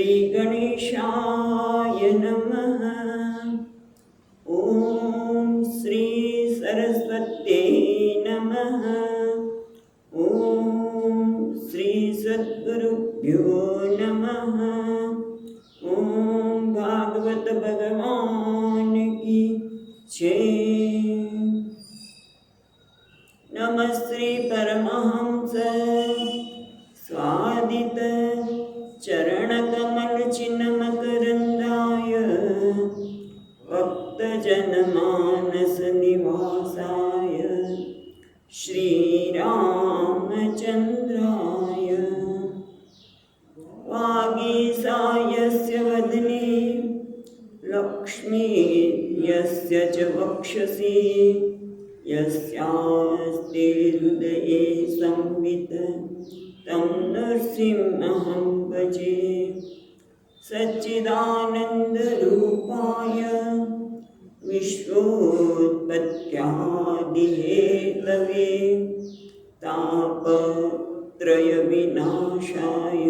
श्री गणेशाय नमः। ओम श्री सरस्वत्यै नमः। ओम श्री सद्गुरुभ्यो नमः। ओम भागवत भगवान की जय। नमस्ते परमहंस स्वादित चरणकमल चिन्मकरन्दाय भक्तजनमानस निवासाय श्रीरामचन्द्राय वागीसायस्य वदने लक्ष्मी यस्य च वक्षसि यस्यास्ते हृदये संवित् तं नृसिंहं भजे। सच्चिदानन्दरूपाय विश्वोत्पत्त्यादिहेतवे तापत्रयविनाशाय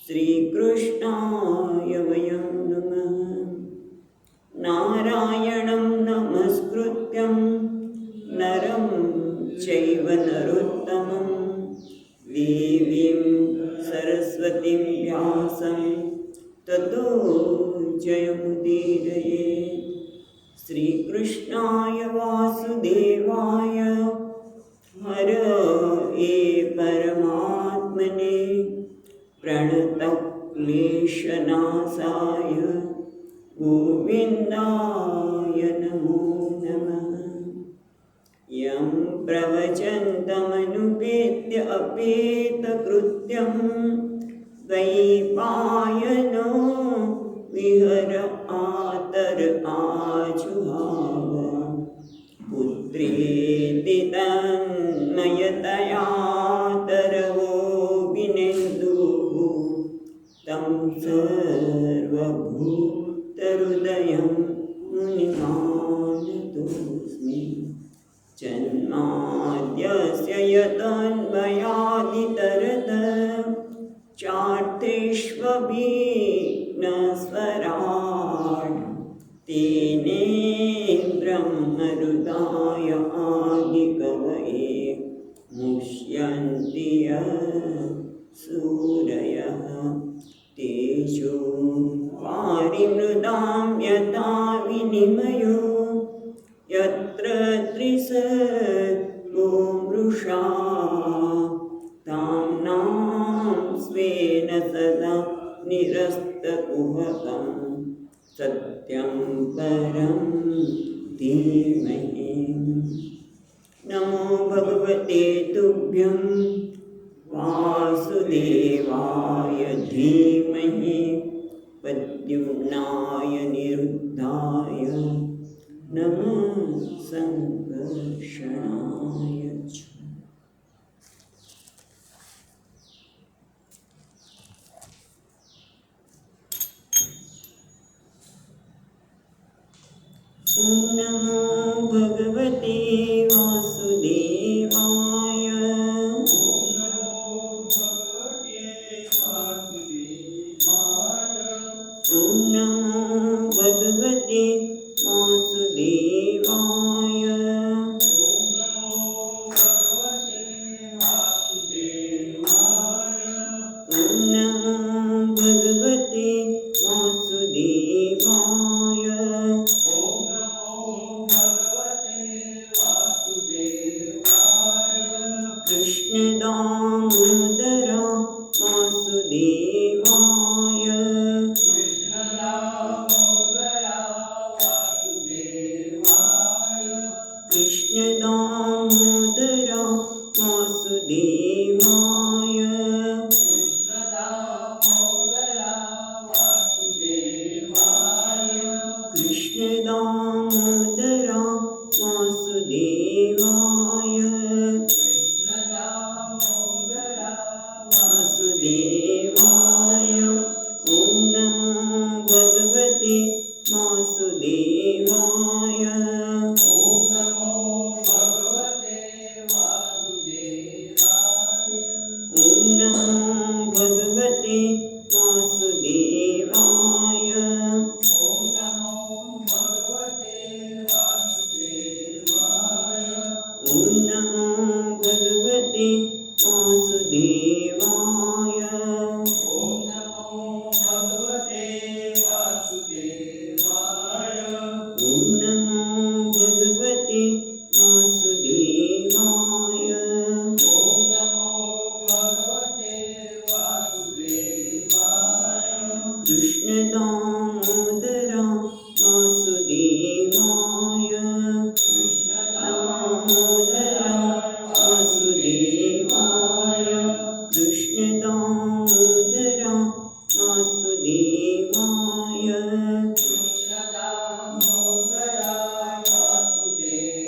श्रीकृष्णाय वयं नमः। नारायणं नमस्कृत्यं नरं चैव नरोत्तमं देवीं सरस्वतीं व्यासं ततो जयमुदीरयेत्। श्रीकृष्णाय वासुदेवाय हरये परमात्मने प्रणतक्लेशनाशाय गोविन्दाय नमो नमः। यं प्रवचन्तमनुपेत्य अपेतकृत्यं द्वैपायनो विहर आतर आजुहाव। पुत्रेति तन्मयतया तरवोऽभिनेन्दुः तं सर्वभूतहृदयं मुनिमानतोऽस्मि। जन्माद्यस्य यतोऽन्वयादितरत चार्थेष्वभिघ्नस्वराट् तेने ब्रह्महृदाय आदिकवये मुह्यन्ति सूरयः। तेजो वारिमृदां यथा विनिमयो यत्र त्रिसर्गो मृषा ताम्नां स्वेन सदा निरस्तकुहकं सत्यं परं धीमहि। नमो भगवते तुभ्यं वासुदेवाय धीमहि प्रद्युम्नाय निरुद्धाय नमः संकर्षणाय च। ॐ नमो भगवते वासुदेवाय। ॐ नमो भगवते वासुदेवाय। ॐ नमो भगवते वासुदेवाय। कृष्ण दामोदर वासुदेवाय। कृष्ण दामोदर वासुदेवाय। कृष्ण दामोदर वासुदेवाय। वासुदेवाय। ॐ नमो भगवते वासुदेवाय। ॐ नमो भगवते वासुदेवाय। વાસુદેવાય. ઓમ નમો ભગવતે વાસુદેવાય. ઓમ નમો ભગવતે વાસુદેવાય. ઓમ નમો ભગવતે વાસુદેવાય. કૃષ્ણ દામોદરા વાસુદેવાય. કૃષ્ણ દામોદરા વાસુદેવાય. કૃષ્ણ દામોદરા વાસુદેવાય. કૃષ્ણ દામોદરા વાસુદેવાય.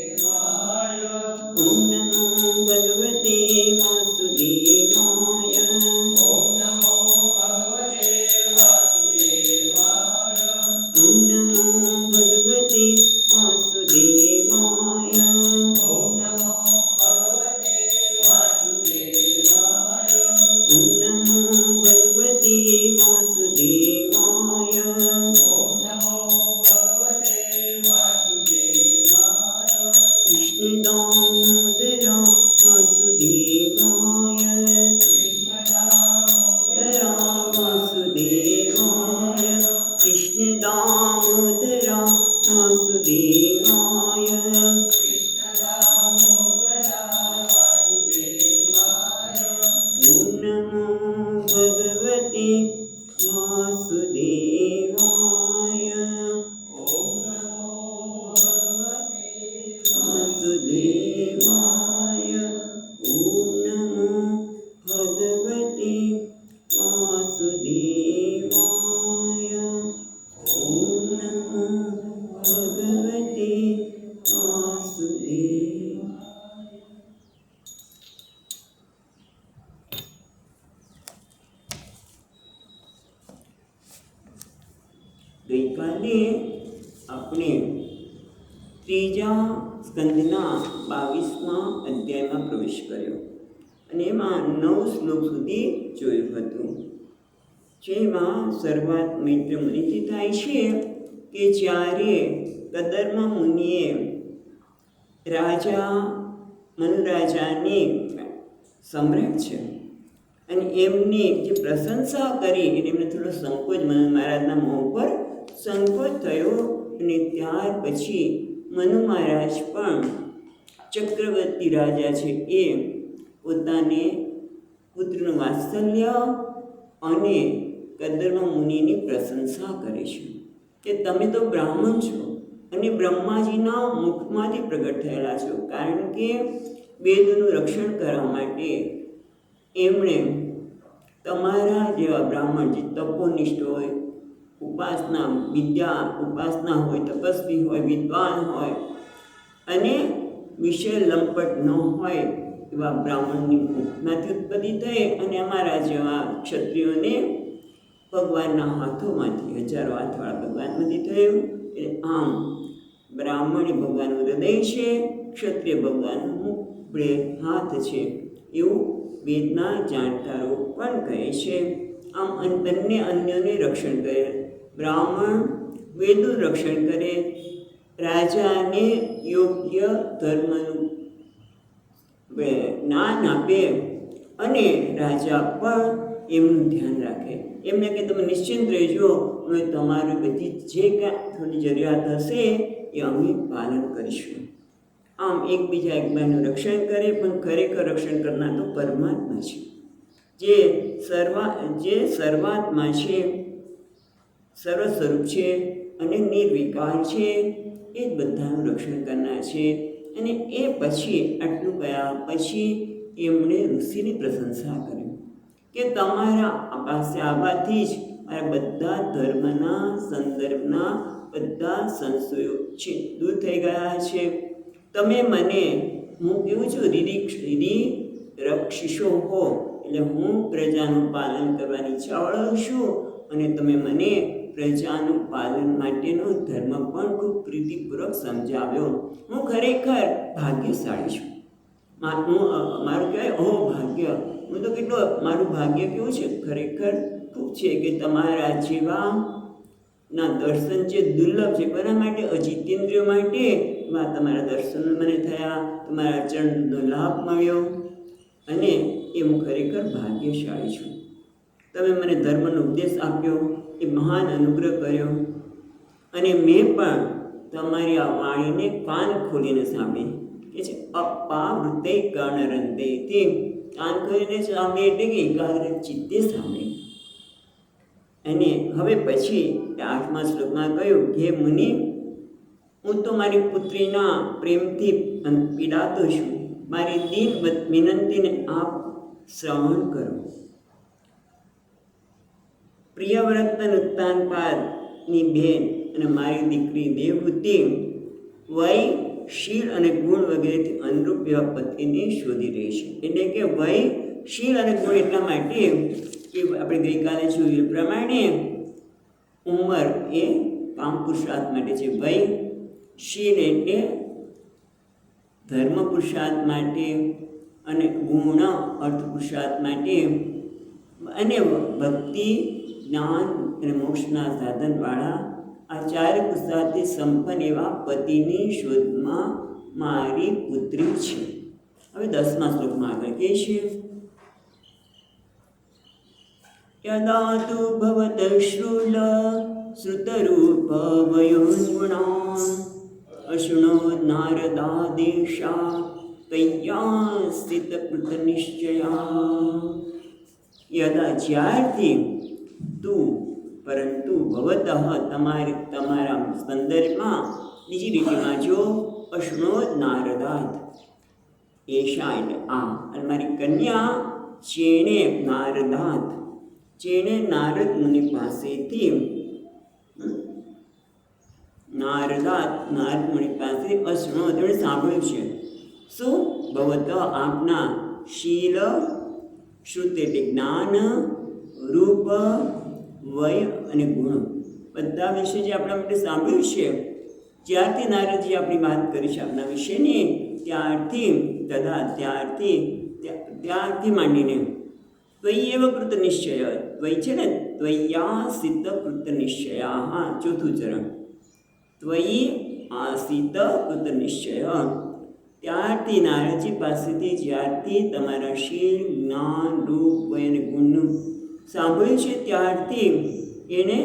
ઓમ નમો ભગવતે વાસુદેવાય. ઓમ નમો ભગવતે વાસુદેવાય. ઓમ નમો ભગવતે વાસુદેવાય. ઓમ નમો ભગવતે વાસુદેવાય. ઓમ નમો ભગવતે વાસુદેવાય. ઓમ નમો ભગવતે વાસુદેવાય. કૃષ્ણ દામોદરા વાસુદેવાય. કૃષ્ણ દામોદરા વાસુદેવાય. કૃષ્ણ દામોદરા વાસુદેવાય. કૃષ્ણ દામોદરા વાસુદેવાય. ઓમ નમો ભગવતે વાસુદેવાય. ઓમ નમો ભગવતે વાસુદેવાય. ઓમ નમો ભગવતે વાસુદેવાય. ઓમ નમો ભગવતે વાસુદેવાય. ગઈકાલે આપણે ત્રીજા સ્કંદના 22મા અધ્યાયમાં પ્રવેશ કર્યો અને એમાં 9 શ્લોક સુધી જોયું હતું, જેમાં શરૂઆત મૈત્ર મુનિથી થાય છે કે જ્યારે કદર્મા મુનિએ મનુરાજાની સમ્રાટ છે અને એમની જે પ્રશંસા કરી એટલે એમને થોડો સંકોચ મનુ મહારાજના મોં પર સંકોચ થયો અને ત્યાર પછી મનુ મહારાજ પણ ચક્રવર્તી રાજા છે એ પોતાને પુત્રનું વાત્સલ્ય અને કદર્મા મુનિની પ્રશંસા કરે છે કે તમે તો બ્રાહ્મણ છો અને બ્રહ્માજીના મુખમાંથી પ્રગટ થયેલા છો, કારણ કે વેદનું રક્ષણ કરવા માટે એમણે તમારા જેવા બ્રાહ્મણ જે તપોનિષ્ઠ હોય, ઉપાસના હોય, તપસ્વી હોય, વિદ્વાન હોય અને વિષય લંપટ ન હોય એવા બ્રાહ્મણની મુખમાંથી ઉત્પત્તિ થઈ અને અમારા જેવા ક્ષત્રિયોને ભગવાનના હાથોમાંથી, હજારો હાથવાળા ભગવાનમાંથી થયું. એટલે આમ બ્રાહ્મણ એ ભગવાનનું હૃદય છે, ક્ષત્રિય ભગવાનનું મુખ હાથ છે એવું વેદના જાણકારો પણ કહે છે. આમ બંને અન્યોને રક્ષણ કરે. બ્રાહ્મણ વેદનું રક્ષણ કરે, રાજાને યોગ્ય ધર્મનું જ્ઞાન આપે અને રાજા પણ એમનું ધ્યાન રાખે. એમને કે તમે નિશ્ચિંત રહેજો, અમે તમારી બધી જે કાંઈ થોડી જરૂરિયાત હશે એ અમે પાલન કરીશું. આમ એકબીજા એકબીજાનું રક્ષણ કરે, પણ ખરેખર રક્ષણ કરનાર તો પરમાત્મા છે, જે સર્વાત્મા છે, સર્વ સ્વરૂપ છે અને નિર્વિકાર છે. એ જ બધાનું રક્ષણ કરનાર છે. અને એ પછી આટલું ગયા પછી એમણે ઋષિની પ્રશંસા કરી કે તમારા પાસે આવવાથી જ મારા બધા ધર્મના સંદર્ભના બધા સંશયો છે દૂર થઈ ગયા છે. તમે મને, હું કેવું છું, રીતિ રક્ષિષો હો, એટલે હું પ્રજાનું પાલન કરવાની ઈચ્છાવાળો છું અને તમે મને પ્રજાનું પાલન માટેનો ધર્મ પણ ખૂબ પ્રીતિપૂર્વક સમજાવ્યો. હું ખરેખર ભાગ્યશાળી છું. મારું કહેવાય ભાગ્ય, હું તો કેટલો, મારું ભાગ્ય કેવું છે ખરેખર ખૂબ છે કે તમારા જેવા ના દર્શન જે દુર્લભ છે, કોના માટે? અજિતેન્દ્રિયો માટે. તમારા દર્શન મને થયા, તમારા ચરણનો લાભ મળ્યો અને એ હું ખરેખર ભાગ્યશાળી છું. તમે મને ધર્મનો ઉપદેશ આપ્યો, એ મહાન અનુગ્રહ કર્યો, અને મેં પણ તમારી આ વાણીને કાન ખોલીને સાંભળી. કે છે અપાવૃતે કર્ણરંતે, તે કાન ખોલીને સાંભળી એટલે કે એકાગ્ર ચિત્તે સાંભળી. અને હવે પછી 8મા શ્લોકમાં કહ્યું, હે મુનિ, હું તો મારી પુત્રીના પ્રેમથી પીડાતો છું. મારી દીન વિનંતીને આપ શ્રવણ કરો. પ્રિયવ્રતન ઉત્તાનપાદની બેન અને મારી દીકરી દેવહૂતિ વય, શીલ અને ગુણ વગેરેથી અનુરૂપ એવા પતિને શોધી રહી છે. એટલે કે વય, શીલ અને ગુણ એટલા માટે કે આપણે ગઈકાલે જોયું એ પ્રમાણે ઉંમર એ કામ પુરુષાર્થ માટે છે. વય, શીલ એટલે ધર્મ પુરુષાર્થ માટે, અને ગુણ અર્થ પુરુષાર્થ માટે, અને ભક્તિ, જ્ઞાન અને મોક્ષના સાધનવાળા આ ચાર પુરુષાર્થથી સંપન્ન એવા પતિની શોધમાં મારી પુત્રી છે. હવે 10મા શ્લોકમાં આગળ કહે છે, યદા તુ ભવત શ્રુલ શ્રુતરૂપ વયોગુણાં અશૃણોદ નારદાદેશા તૈયા સ્થિતકૃત નિશ્ચયા. યદા જ્યારથી, તું પરંતુ, ભવતઃ તમારા સંદર્ભમાં, બીજી રીતિમાં જો અશૃણોદ નારદાત, એશા એટલે આ, અને મારી કન્યા જેણે નારદાત, જેણે નારદ મુનિ પાસેથી નારદ મુનિ પાસે અશૃણોદ એટલે સાંભળ્યું છે. શું? ભવત આપના, શીલ શ્રુત એટલે જ્ઞાન, રૂપ, વય અને ગુણ બધા વિશે જે આપણા માટે સાંભળ્યું છે, જ્યારથી નારદજી આપણી વાત કરી છે આપણા વિશેની, ત્યારથી માંડીને ત્વય્યવ કૃત નિશ્ચય, ત્વય છે ને, ત્વય્યા સિદ્ધ કૃત નિશ્ચયા. હા, ચોથું ચરણ, ત્વયી આસિત કૃત નિશ્ચય. ત્યારથી નારદજી પાસેથી જ્યારથી તમારા શીલ, જ્ઞાન, રૂપ, વય અને ગુણનું સાંભળ્યું છે, ત્યારથી એને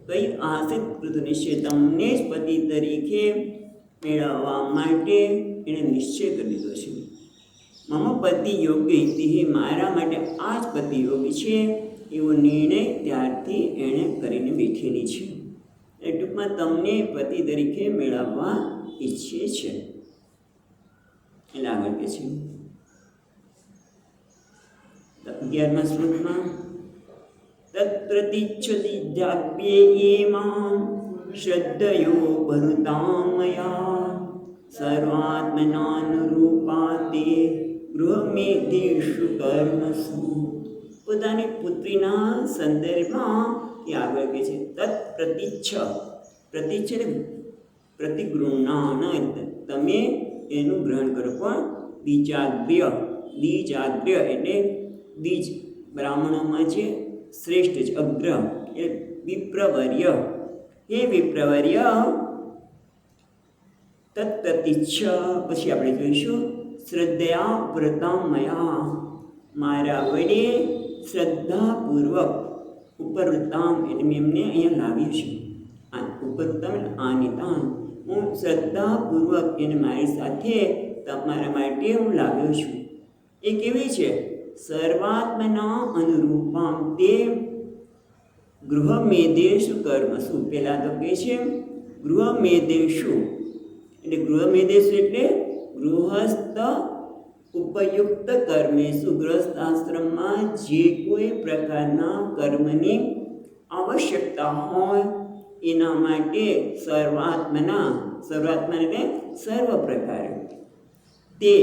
કઈ આસિત કૃત નિશ્ચય, તમને જ પતિ તરીકે મેળવવા માટે એણે નિશ્ચય કરી લીધો છે. મમ પતિ યોગ્ય ઇતિ, મારા માટે આ જ પતિ યોગ્ય છે એવો નિર્ણય ત્યારથી એણે કરીને બેઠેલી છે. એ ટૂંકમાં તમને પતિ તરીકે મેળવવા ઈચ્છે છે. એટલે આગળ કે છે 11મા શ્લોકમાં, તત્પ્રતિચ્છતિ જાપ્યે માં શ્રદ્ધયો ભરુતામયા સર્વાત્મનાનુરૂપા તે ગૃહમેધેષુ કર્મસુ. પોતાની પુત્રીના સંદર્ભમાં એ આગળ કહે છે, તત્પ્રતિચ્છ, પ્રતિચ્છ એટલે પ્રતિગૃહ્ણાન, તમે એનું ગ્રહણ કરો. પણ દ્વિજાગ્ર્ય, દ્વિજાગ્ર્ય એટલે દ્વિજ બ્રાહ્મણોમાં જે શ્રેષ્ઠ છે, અગ્ર એ વિપ્રવર્ય. હે વિપ્રવર્ય, તત્પ્રતિચ્છ. પછી આપણે જોઈશું, શ્રદ્ધયા વ્રતામયા, મારા વડે શ્રદ્ધાપૂર્વક, ઉપરવૃત્તામ એટલે મેં એમને અહીંયા લાવ્યું છે. ઉપરવૃત્તામ એટલે આનિતાન, હું શ્રદ્ધાપૂર્વક એને મારી સાથે તમારા માટે હું લાવ્યો છું. એ કેવી છે? સર્વાત્મના અનુરૂપામ તે ગૃહમેધેષુ કર્મસુ. પહેલાં તો કહે છે ગૃહમેધેષુ, એટલે ગૃહમેધેષુ એટલે ગૃહસ્થ ઉપયુક્ત કર્મેષુ, ગૃહસ્થ આશ્રમમાં જે કોઈ પ્રકારના કર્મની આવશ્યકતા હોય એના માટે સર્વાત્મના, સર્વાત્મા એટલે સર્વ પ્રકારે, તે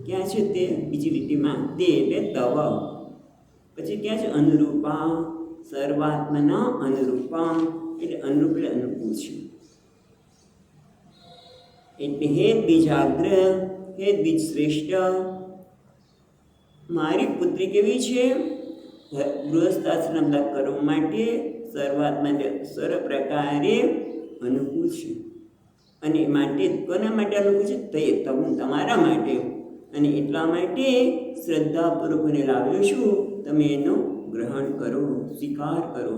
ક્યાં છે? તે બીજી લીટીમાં તે એટલે તવ. પછી ક્યાં છે? અનુરૂપા, સર્વાત્મના અનુરૂપા એટલે અનુરૂપ એટલે અનુકૂળ છે. એટલે હે દ્વિજાગ્ર, હે દ્વિજ શ્રેષ્ઠ, મારી પુત્રી કેવી છે? ગૃહસ્થાશ્રમ કરવા માટે સર્વાત્મા સર્વ પ્રકારે અનુકૂળ છે. અને માટે કોના માટે અનુકૂળ છે? તે તમારા માટે. અને એટલા માટે શ્રદ્ધાપૂર્વક મને લાવ્યો છું, તમે એનો ગ્રહણ કરો, સ્વીકાર કરો.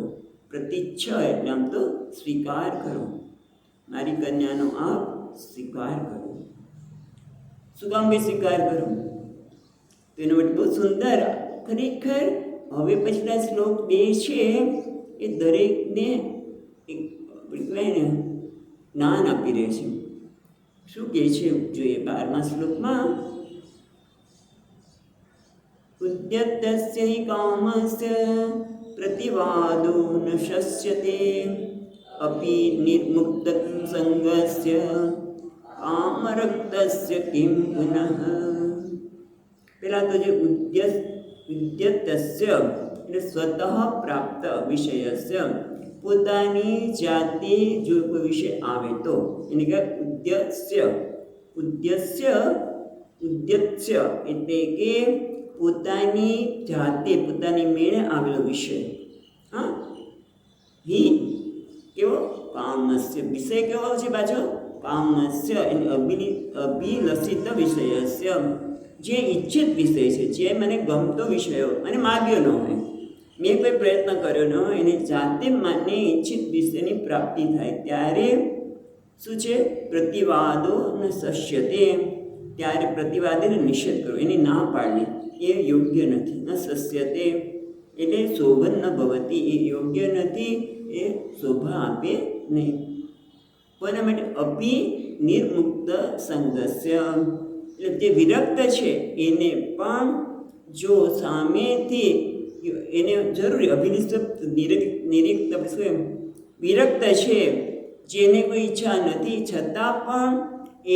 પ્રતિચ્છા એટલે આમ તો સ્વીકાર કરો. મારી કન્યાનો આપ સ્વીકાર કરો. શું કામ કે સ્વીકાર કરો? તો એનો માટે બહુ સુંદર ખરેખર હવે પછીના શ્લોક 2 છે એ દરેકને એક કહેવાય ને જ્ઞાન આપી રહે છે. શું કહે છે જોઈએ 12મા શ્લોકમાં, ઉદ્યતસ્ય હિ કામસ્ય પ્રતિવાદો ન શસ્યતે અપિ નિર્મુક્ત સંગસ્ય કામરક્તસ્ય કિમ પુનઃ. પહેલાં તો જે ઉદ્યતસ્ય એટલે સ્વતઃ પ્રાપ્ત વિષયસ્ય, પોતાની જાતે જો કોઈ વિષય આવે તો એને કહેવાય ઉદ્યત્સ્ય એટલે કે પોતાની જાતે પોતાની મેળે આવેલો વિષય. હા, હિ કેવો કામસ્ય, વિષય કેવો છે પાછો કામસ્ય એટલે અભિલષિત વિષયસ્ય, જે ઈચ્છિત વિષય છે, જે મને ગમતો વિષયો અને માગ્યો ન હોય, મેં કોઈ પ્રયત્ન કર્યો ન હોય, એને જાતે મને ઈચ્છિત વિષયની પ્રાપ્તિ થાય ત્યારે શું છે પ્રતિવાદો ન શસ્યતે, ત્યારે પ્રતિવાદીને નિષેધ કરવો, એની ના પાડવી એ યોગ્ય નથી. ન શસ્યતે એટલે શોભન ન ભવતી, એ યોગ્ય નથી, એ શોભા આપે નહીં. કોના માટે? અપિ નિર્મુક્ત સંગસ્ય એટલે જે વિરક્ત છે એને પણ જો સામેથી એને જરૂરી અભિનિષ્ઠ નિરીક્ત શું વિરક્ત છે, જેને કોઈ ઈચ્છા નથી છતાં પણ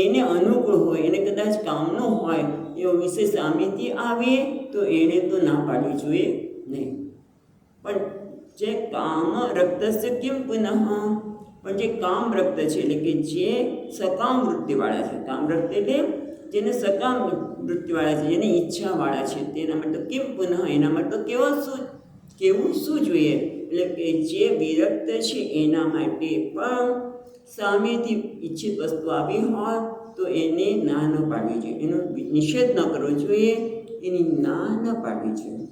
એને અનુકૂળ હોય, એને કદાચ કામનો હોય એવો વિષય સામેથી આવે તો એને તો ના પાડવી જોઈએ નહીં. પણ જે કામ રક્તસ્ય કેમ પુનઃ, પણ જે કામ રક્ત છે એટલે કે જે સકામ વૃત્તિવાળા છે, કામ રક્ત એટલે જેને સકામ વૃત્તિવાળા છે, જેને ઈચ્છાવાળા છે, તેના માટે કેમ પુનઃ, એના માટે કેવું શું જોઈએ? એટલે કે જે વિરક્ત છે એના માટે પણ સામેથી ઈચ્છિત વસ્તુ આવી હોય તો એને ના ન પાડવી જોઈએ, એનો નિષેધ ન કરવો જોઈએ, એની ના ન પાડવી જોઈએ.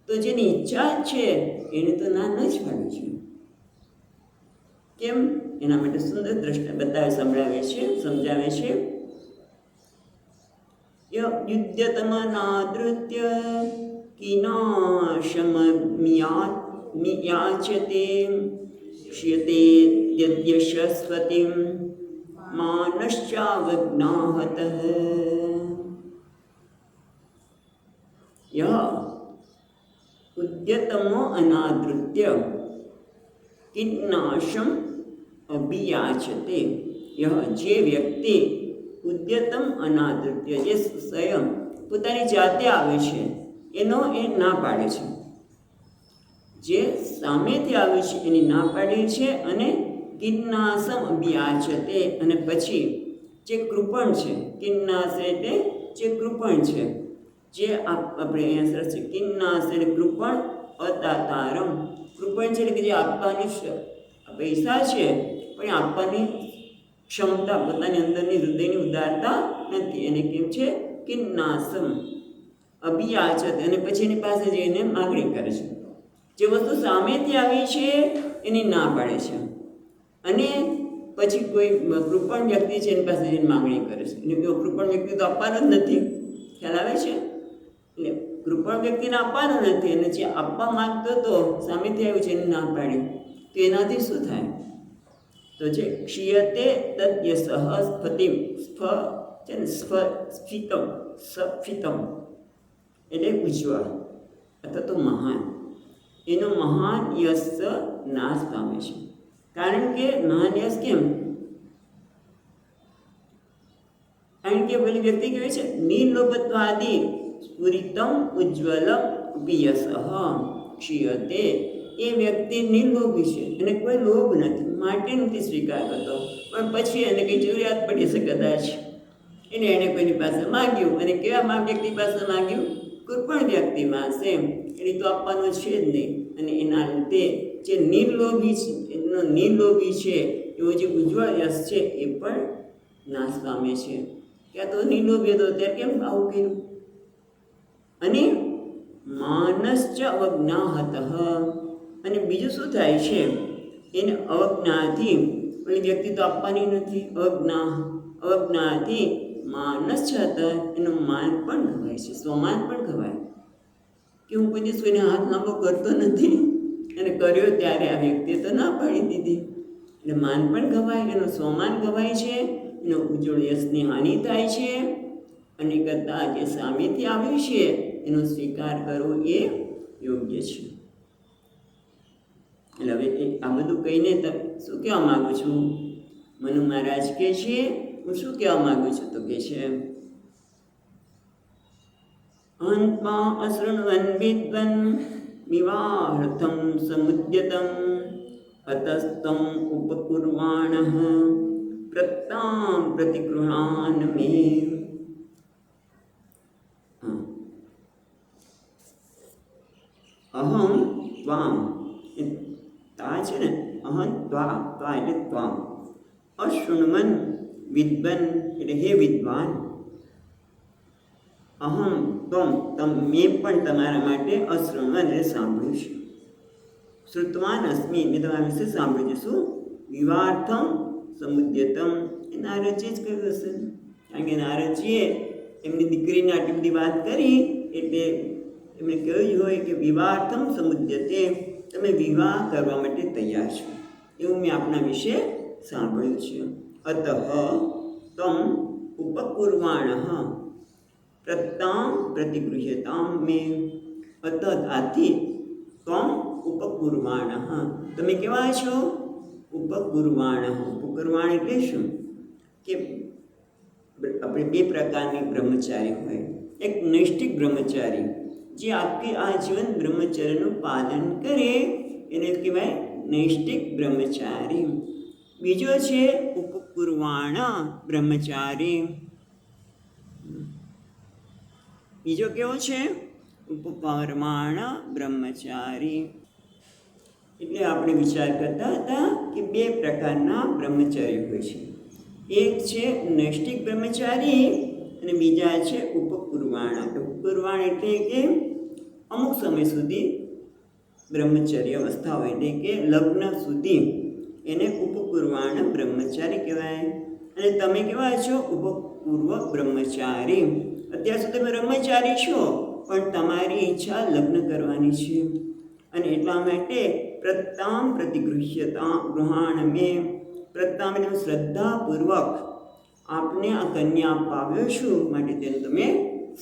તો જેની ઈચ્છા છે એને તો ના ન જ પાડવી જોઈએ. કેમ? એના માટે સુંદર દ્રષ્ટા સમજાવે છે. યુદ્ધતમનાદૃત્ય કિનાશમમિયાચતે શ્યતે યદ્યશસ્વતિમ માનશ્ચાવજ્ઞાહતઃ. ઉદ્યતમો અનાદૃત્ય કિન્નાશમ અભિયાચતે. જે વ્યક્તિ ઉદ્યતમ અનાદૃત્ય, જે સ્વયં પોતાની જાતે આવે છે એનો એ ના પાડે છે, જે સામેથી આવે છે એની ના પાડે છે, અને કિન્નાસમ અભિયાચતે અને પછી જે કૃપણ છે, કિન્નાસ એટલે જે કૃપણ છે, જે આપણે અહીંયા સરસ છે કિન્નાસ એટલે કૃપણ, અતાતારમ કૃપણ છે એટલે કે જે આપવાની પૈસા છે પણ આપવાની ક્ષમતા, પોતાની અંદરની હૃદયની ઉદારતા નથી, એને કેમ છે કિન્નાસમ અભિયાચત, અને પછી એની પાસે જઈને માગણી કરે છે. જે વસ્તુ સામેથી આવી છે એની ના પાડે છે, અને પછી કોઈ કૃપણ વ્યક્તિ છે એની પાસે જઈને માગણી કરે છે. એટલે કૃપણ વ્યક્તિ તો આપવાનો જ નથી, ખ્યાલ આવે છે? એટલે કૃપણ વ્યક્તિને આપવાનો નથી, અને જે આપવા માંગતો તો સામેથી આવ્યું છે એને ના પાડી, તો એનાથી શું થાય? તો જે ક્ષીયતે તદ્યસઃ સ્ફતિમ, સ્ફિતમ એટલે ઉજ્જવળ અથવા તો મહાન, એનો મહાન યશ નાશ પામે છે. કારણ કે મહાન યશ કેમ? કારણ કે પેલી વ્યક્તિ કેવી છે? નિર્લોભત્વાદી સ્ફુરિતમ ઉજ્જવલમ યશઃ ક્ષીયતે. એ વ્યક્તિ નિર્લોભી છે, એને કોઈ લોભ નથી, માટે નથી સ્વીકાર કરતો, પણ પછી એને કંઈ જરૂરિયાત પડી છે કદાચ, એણે કોઈની પાસે માગ્યું, અને કેવા વ્યક્તિ પાસે માગ્યું? કૃપણ વ્યક્તિ પાસે, એને તો આપવાનો છે જ નહીં. અને એના લીધે જે નિર્લોભી છે એવો જે ઉજ્જવળ યશ છે એ પણ નાશ પામે છે. ક્યાં તો નિર્લોભી હતો ત્યારે કેમ આવું કર્યું? અને માનશ્ચ અવજ્ઞાહત, અને બીજું શું થાય છે, એને અવજ્ઞાથી પેલી વ્યક્તિ તો આપવાની નથી, અવજ્ઞાથી માનસ છે, એનું માન પણ ખવાય છે, સ્વમાન પણ ખવાય કે હું કોઈ દિવસ કોઈને હાથ લાંબો કરતો નથી, અને કર્યો ત્યારે આ વ્યક્તિએ તો ના પાડી દીધી. એટલે માન પણ ખવાય, એનું સ્વમાન ખવાય છે, એનો ઉજ્જવળ યશની હાનિ થાય છે, અને કરતાં જે સામેથી આવ્યું છે એનો સ્વીકાર કરવો એ યોગ્ય છે. એટલે હવે આ બધું કહીને શું કહેવા માગું છું? મનુ મહારાજ કહે છે, હું શું કહેવા માગું છું? તો કહે છે, અંતમાં અશૃણવન વિદ્વન વિવાહાર્થમ સમુદ્યતમ અતસ્તમ ઉપકુર્વાણઃ પ્રત્તામ પ્રતિગૃહાન મે. અહમ ત્વામ, તા છે ને, અહમ ત્વા, ત્વા એટલે ત્વામ, અશૃણવન વિદ્વન એટલે હે વિદ્વાન, અહમ ત્વમ મેં પણ તમારા માટે અશૃણવન એટલે સાંભળ્યું છે, શ્રુતવાન અસ્મિ મેં તમારા વિશે સાંભળ્યું છે. શું? વિવાહાર્થમ સમુદ્યતમ, એ નારદજીએ જ કહ્યું હશે, કારણ કે નારદજીએ એમની દીકરીને આટલી બધી વાત કરી એટલે એમણે કહ્યું હોય કે વિવાહાર્થમ સમુદ્યતે, તમે વિવાહ કરવા માટે તૈયાર છો, એવું મેં આપના વિશે સાંભળ્યું છે. અતઃ તમ ઉપકુર્વાણઃ પ્રત્તામ પ્રતિગૃહ્યતામ મે. અતઃ આથી ત્વમ ઉપકુર્વાણઃ, તમે કેવા છો? ઉપકુર્વાણઃ. ઉપકુર્વાણ એટલે શું? કે આપણે બે પ્રકારની બ્રહ્મચારી હોય. એક નૈષ્ઠિક બ્રહ્મચારી, જે આખી આજીવન બ્રહ્મચર્યનું પાલન કરે એને કહેવાય નૈષ્ઠિક બ્રહ્મચારી. બીજો છે ઉપકુર્વાણ બ્રહ્મચારી. બીજો કેવો છે? ઉપકર્માણ બ્રહ્મચારી. એટલે આપણે વિચાર કરતા હતા કે બે પ્રકારના બ્રહ્મચારી હોય છે. એક છે નૈષ્ઠિક બ્રહ્મચારી અને બીજા છે ઉપકુર્વાણ. ઉપકુર્વાણ એટલે કે અમુક સમય સુધી બ્રહ્મચર્ય અવસ્થા હોય, એટલે કે લગ્ન સુધી, એને ઉપકુર્વાણ બ્રહ્મચારી કહેવાય. અને તમે કેવા છો? ઉપપૂર્વ બ્રહ્મચારી. અત્યાર સુધી તમે બ્રહ્મચારી છો, પણ તમારી ઈચ્છા લગ્ન કરવાની છે, અને એટલા માટે પ્રત્તામ પ્રતિગૃહ્યતા ગૃહાણ મે. પ્રત્તામ એટલે શ્રદ્ધાપૂર્વક આપને આ કન્યા પાવ્યો છું, માટે તેનો તમે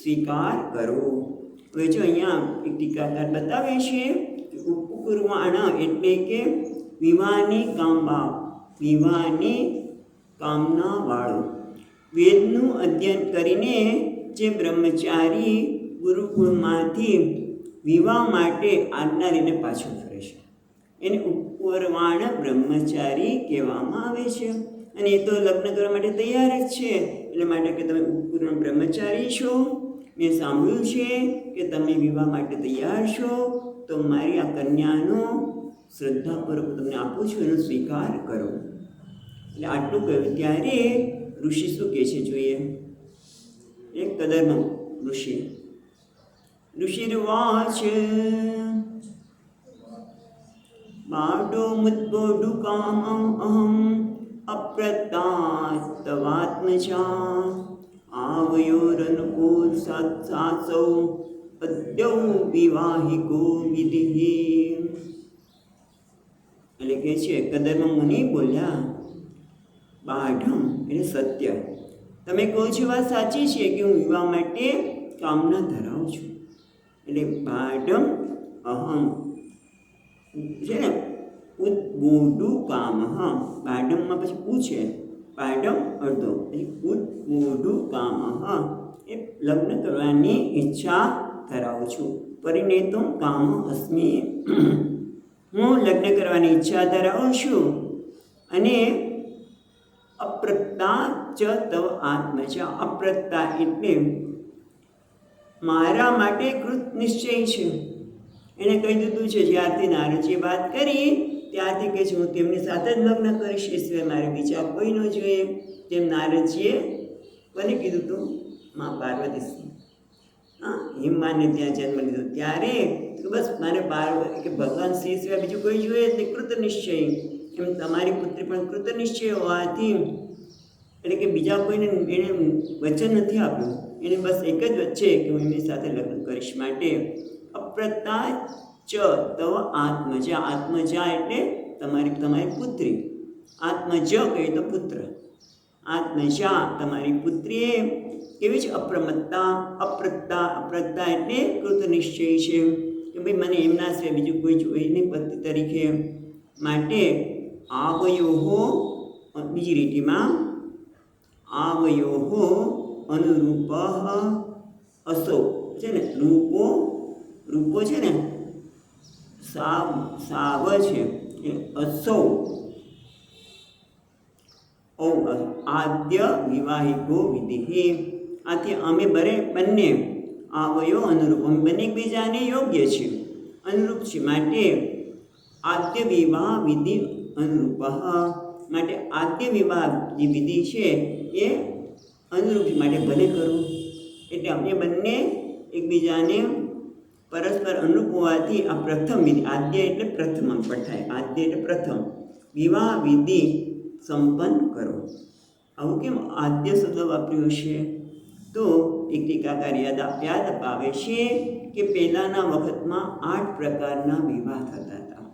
સ્વીકાર કરો. હવે જો અહીંયા એક ટીકાકાર બતાવે છે કે ઉપકુર્વાણ એટલે કે વિવાહની કામના વાળો, વેદનું અધ્યયન કરીને જે બ્રહ્મચારી ગુરુકુળમાંથી વિવાહ માટે આજ્ઞા લઈને પાછો ફરે છે, એને ઉપકુર્વાણ બ્રહ્મચારી કહેવામાં આવે છે. અને એ તો લગ્ન કરવા માટે તૈયાર જ છે, એટલે માટે કે તમે ઉપકુર્વાણ બ્રહ્મચારી છો, મેં સાંભળ્યું છે કે તમે વિવાહ માટે તૈયાર છો, તો મારી આ કન્યાનો શ્રદ્ધાપૂર્વક તમને આપું છું, એનો સ્વીકાર કરો. એટલે આટલું કહ્યું ત્યારે ઋષિ શું કહે છે જોઈએ. એક કદરનો ઋષિર્વાચ બાડો મુદ્બોડુ કામં અહમ અપ્રત્યાસ્તવાત્મજા આવયોરનુકૂળ સાત્સાસૌ અદ્યૌ વિવાહિકો વિધિ. એટલે કે છે કદરમાં મુનિ બોલ્યા, બાઢમ એટલે સત્ય, તમે કહો છો વાત સાચી છે કે હું વિવાહ માટે કામના ધરાવું છું. એટલે બાઢમ અહમ છે ને, ઉદ્બોડુ કામ. બાઢમમાં પછી પૂછે, બાઢમ અડધો, પછી ઉદ્બોડુ કામ એ લગ્ન કરવાની ઈચ્છા ધરાવું છું. પરિણેતો કામ અસ્મિ, હું લગ્ન કરવાની ઈચ્છા ધરાવું છું. અને અપ્રત્તા ચ તવ આત્મજા, અપ્રત્તા એટલે મારા માટે કૃત નિશ્ચય છે. એણે કહી દીધું છે, જ્યારથી નારદજીએ વાત કરી ત્યારથી કહે છે હું તેમની સાથે જ લગ્ન કરીશ, એ સિવાય મારે બીજા કોઈ ન જોઈએ. તેમ નારદજીએ કોને કીધું હતું? મા પાર્વતી. હિમમાને ત્યાં જન્મ લીધો ત્યારે તો બસ મારે કે ભગવાન શ્રી સિવાય બીજું કોઈ જોઈએ તે કૃત નિશ્ચય, એમ તમારી પુત્રી પણ કૃત નિશ્ચય હોવાથી, એટલે કે બીજા કોઈને એને વચન નથી આપ્યું, એને બસ એક જ વચ્ચે કે હું એમની સાથે લગ્ન કરીશ. માટે અપ્રતા ચ તવ આત્મજા, આત્મજા એટલે તમારી પુત્રી, આત્મજ કહે તો પુત્ર, આત્મજા તમારી પુત્રીએ કેવી છે? અપ્રતા એટલે કૃત નિશ્ચય છે કે ભાઈ મને એમના સિવાય બીજું કોઈ જોઈએ નહીં પતિ તરીકે. માટે આવયોહો, બીજી રીતિમાં આવયોહો અનુરૂપ અસો છે ને, રૂપો છે ને, સાવ છે એ અસૌ આદ્ય વિવાહિકો વિધિ. આથી અમે બંને આવયો અનુરૂપ, અમે બંને એકબીજાને યોગ્ય છે, અનુરૂપ છે. માટે આદ્ય વિવાહ વિધિ અનુરૂપ, માટે આદ્ય વિવાહ જે વિધિ છે એ અનુરૂપ છે, માટે ભલે કરું. એટલે અમે બંને એકબીજાને પરસ્પર અનુરૂપ હોવાથી આ પ્રથમ વિધિ, આદ્ય એટલે પ્રથમ પણ થાય, આદ્ય એટલે પ્રથમ, વિવાહ વિધિ સંપન્ન કરો. આવું કેમ આદ્ય શબ્દ વાપર્યો છે? તો એક ટીકાકાર યાદ અપાવે છે કે પહેલાંના વખતમાં 8 પ્રકારના વિવાહ થતા હતા.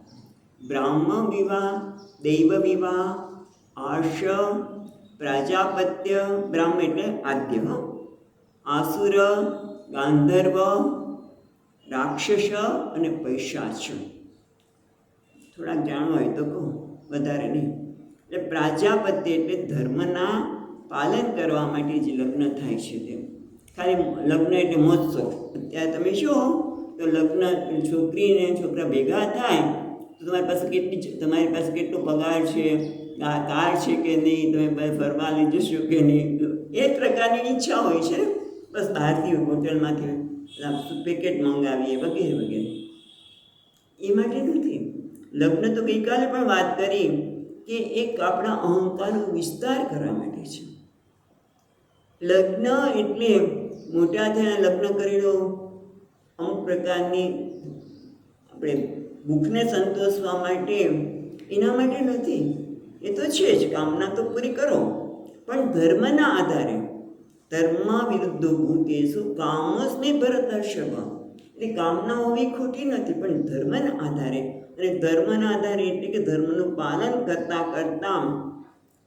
બ્રાહ્મ વિવાહ, દૈવ વિવાહ, આર્ષ, પ્રાજાપત્ય, બ્રાહ્મ એટલે આદ્ય, આસુર, ગાંધર્વ, રાક્ષસ અને પૈશાચ. થોડાક જાણવું હોય તો કહું, વધારે નહીં. એટલે પ્રાજાપત્ય એટલે ધર્મના પાલન કરવા માટે જે લગ્ન થાય છે તે. ખાલી લગ્ન એટલે મહોત્સવ. અત્યારે તમે શું તો લગ્ન છોકરી ને છોકરા ભેગા થાય તો તમારી પાસે કેટલો પગાર છે, કાર છે કે નહીં, તમે ફરવા લઈ જશો કે નહીં, એ પ્રકારની ઈચ્છા હોય છે. બસ બહારથી હોટલમાંથી પેકેટ મંગાવીએ વગેરે વગેરે, એ માટે નથી. લગ્ન તો ગઈકાલે પણ વાત કરી કે એક આપણા અહંકારનો વિસ્તાર કરવા માટે છે. લગ્ન એટલે મોટા થયા લગ્ન કરી લો, અમુક પ્રકારની આપણે ભૂખને સંતોષવા માટે, એના માટે નથી. એ તો છે જ, કામના તો પૂરી કરો, પણ ધર્મના આધારે. ધર્મ વિરુદ્ધ ભૂતેષુ કામસ્મે ભરતર્ષભ, એટલે કામના હોવી ખોટી નથી, પણ ધર્મના આધારે. અને ધર્મના આધારે એટલે કે ધર્મનું પાલન કરતાં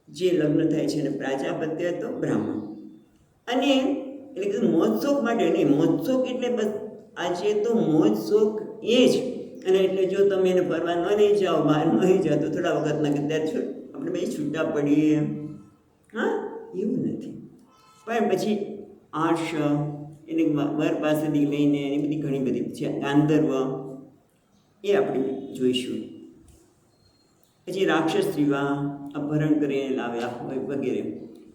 જે લગ્ન થાય છે અને પ્રાજાપત્ય તો બ્રાહ્મણ. અને એટલે કે મોજશોખ માટે નહીં, મોજશોખ એટલે બસ આજે તો મોજશોખ એ જ. અને એટલે જો તમે એને ફરવા ન લઈ જાઓ, બહાર ન લઈ જાઓ તો થોડા વખતમાં કે ત્યારે આપણે બે છૂટા પડીએ, હા, એવું નથી. પણ પછી આર્ષ એટલે વર પાસેથી લઈને એની બધી ઘણી બધી છે, ગાંધર્વ એ આપણે જોઈશું. પછી રાક્ષસ વિવાહ, અપહરણ કરીને લાવ્યા હોય વગેરે.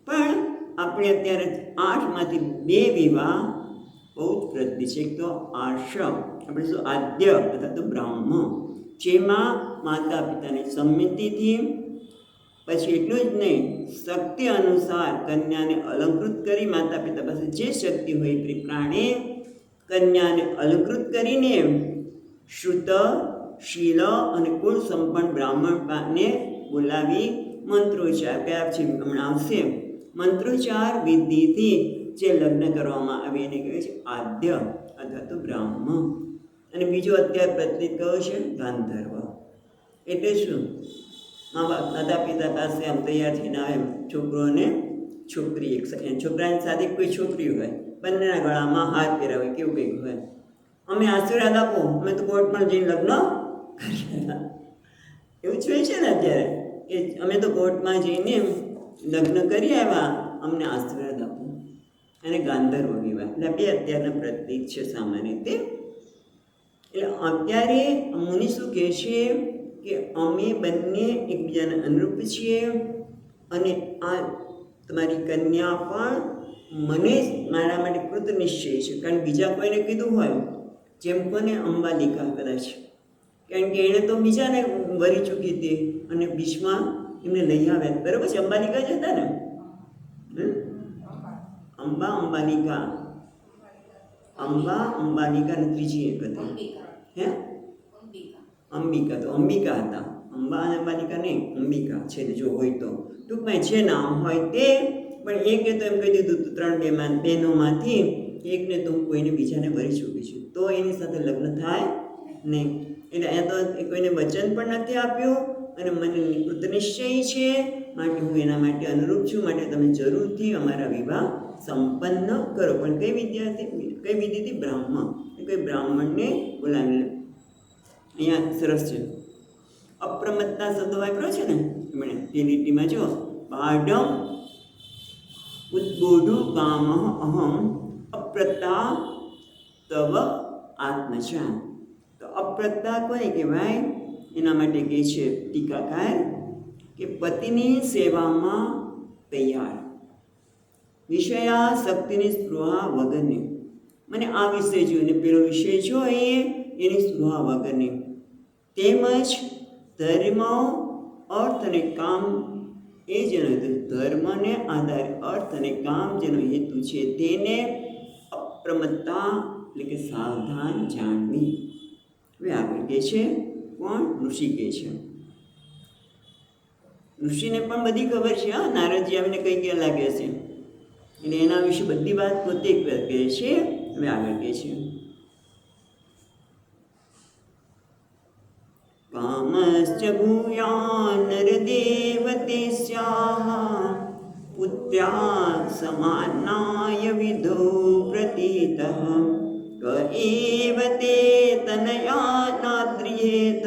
પણ આપણે અત્યારે 8માંથી 2 વિવાહ બહુ જ પ્રસિદ્ધ છે. એક તો આર્ષ, આપણે શું આદ્ય અથવા તો બ્રાહ્મ, જેમાં માતા પિતાની સંમતિથી, પછી એટલું જ નહીં, શક્તિ અનુસાર કન્યાને અલંકૃત કરી, માતા પિતા પાસે જે શક્તિ હોય એ પ્રમાણે કન્યાને અલંકૃત કરીને શ્રુત, શીલ અને કુળ સંપન્ન બ્રાહ્મણને બોલાવી મંત્રોચ્ચાર કયા છે હમણાં આવશે, મંત્રોચ્ચાર વિધિથી જે લગ્ન કરવામાં આવે એને કહે છે આદ્ય અથવા તો બ્રાહ્મ. અને બીજો અત્યારે પ્રચલિત કયો છે ગાંધર્વ. એટલે શું? માતા પિતા પાસે આમ તૈયાર થઈને આવે છોકરો અને છોકરી, એક છોકરાની સાથે કોઈ છોકરી હોય, બંનેના ગળામાં હાર પહેરાવે, કેવું કંઈક હોય. અમે આશીર્વાદ આપો, અમે તો કોર્ટમાં જઈને લગ્ન કર્યા, એવું જોઈએ છે ને અત્યારે કે અમે તો કોર્ટમાં જઈને લગ્ન કરી આવ્યા, અમને આશીર્વાદ આપો. અને ગાંધર્વ વિવાહ એટલે 2 અત્યારના પ્રતીક છે સામાન્ય રીતે. એટલે અત્યારે મુનિ શું કહે છે કે અમે બંને એકબીજાને અનુરૂપ છીએ, અને આ તમારી કન્યા પણ મને મારા માટે કૃત નિશ્ચય છે. કારણ બીજા કોઈને કીધું હોય, જેમ કોને અંબાલિકા કદાચ, કારણ કે એણે તો બીજાને વરી ચૂકી હતી અને બીચમાં એમને લઈ આવ્યા, બરાબર છે? અંબાલિકા જ હતા ને, અંબાલિકા અંબા, અંબાલિકા અને ત્રીજી એક હતી અંબિકા. હે અંબિકા. અંબિકા. તો અંબિકા હતા. અંબા અને અંબાલિકા નહીં, અંબિકા છે ને, જો હોય તો ટૂંકમાં જે નામ હોય તે. પણ એકે તો એમ કહી દીધું હતું 3 બહેનોમાંથી એકને તો હું કોઈને બીજાને વરી ચૂકી છું, તો એની સાથે લગ્ન થાય નહીં. એટલે અહીંયા તો કોઈને વચન પણ નથી આપ્યું અને મને કૃત નિશ્ચય છે, માટે હું એના માટે અનુરૂપ છું, માટે તમે જરૂરથી અમારા વિવાહ સંપન્ન કરો. પણ કઈ વિધિથી? બ્રાહ્મણ. કોઈ બ્રાહ્મણને બોલાવી લે. અહીંયા સરસ છે, અપ્રમત્તા શબ્દ વાપર્યો છે ને એમણે તે લીટીમાં જો, પાઢમ ઉદ્બોધુ કામ અહમ અપ્રતા તવ આત્મજા. તો અપ્રતા કોને કહેવાય? એના માટે કહે છે ટીકાકાર કે પતિની સેવામાં તૈયાર, વિષયાસક્તિની સ્પૃહા વગરની. મને આ વિષય જોઈને પેલો વિષય જોઈએ એની સ્પૃહા વગરની, તેમજ ધર્મ, અર્થ અને કામ એ જેનો હેતુ, ધર્મને આધારે અર્થ અને કામ જેનો હેતુ છે તેને અપ્રમત્તા એટલે કે સાવધાન જાણવી. હવે આગળ કહે છે, કોણ? ઋષિ કહે છે. ઋષિને પણ બધી ખબર છે. હા, નારદજી આવીને કઈ ક્યાં લાગે છે એટલે એના વિશે બધી વાત પોતે કહે છે. હવે આગળ કહે છે, કામશ્ચ ભૂયા નરદેવતેસ્યાઃ પુત્ર્યા સમાનાય વિધો પ્રતીતઃ ક એવ તે તનયા નાદ્રિયેત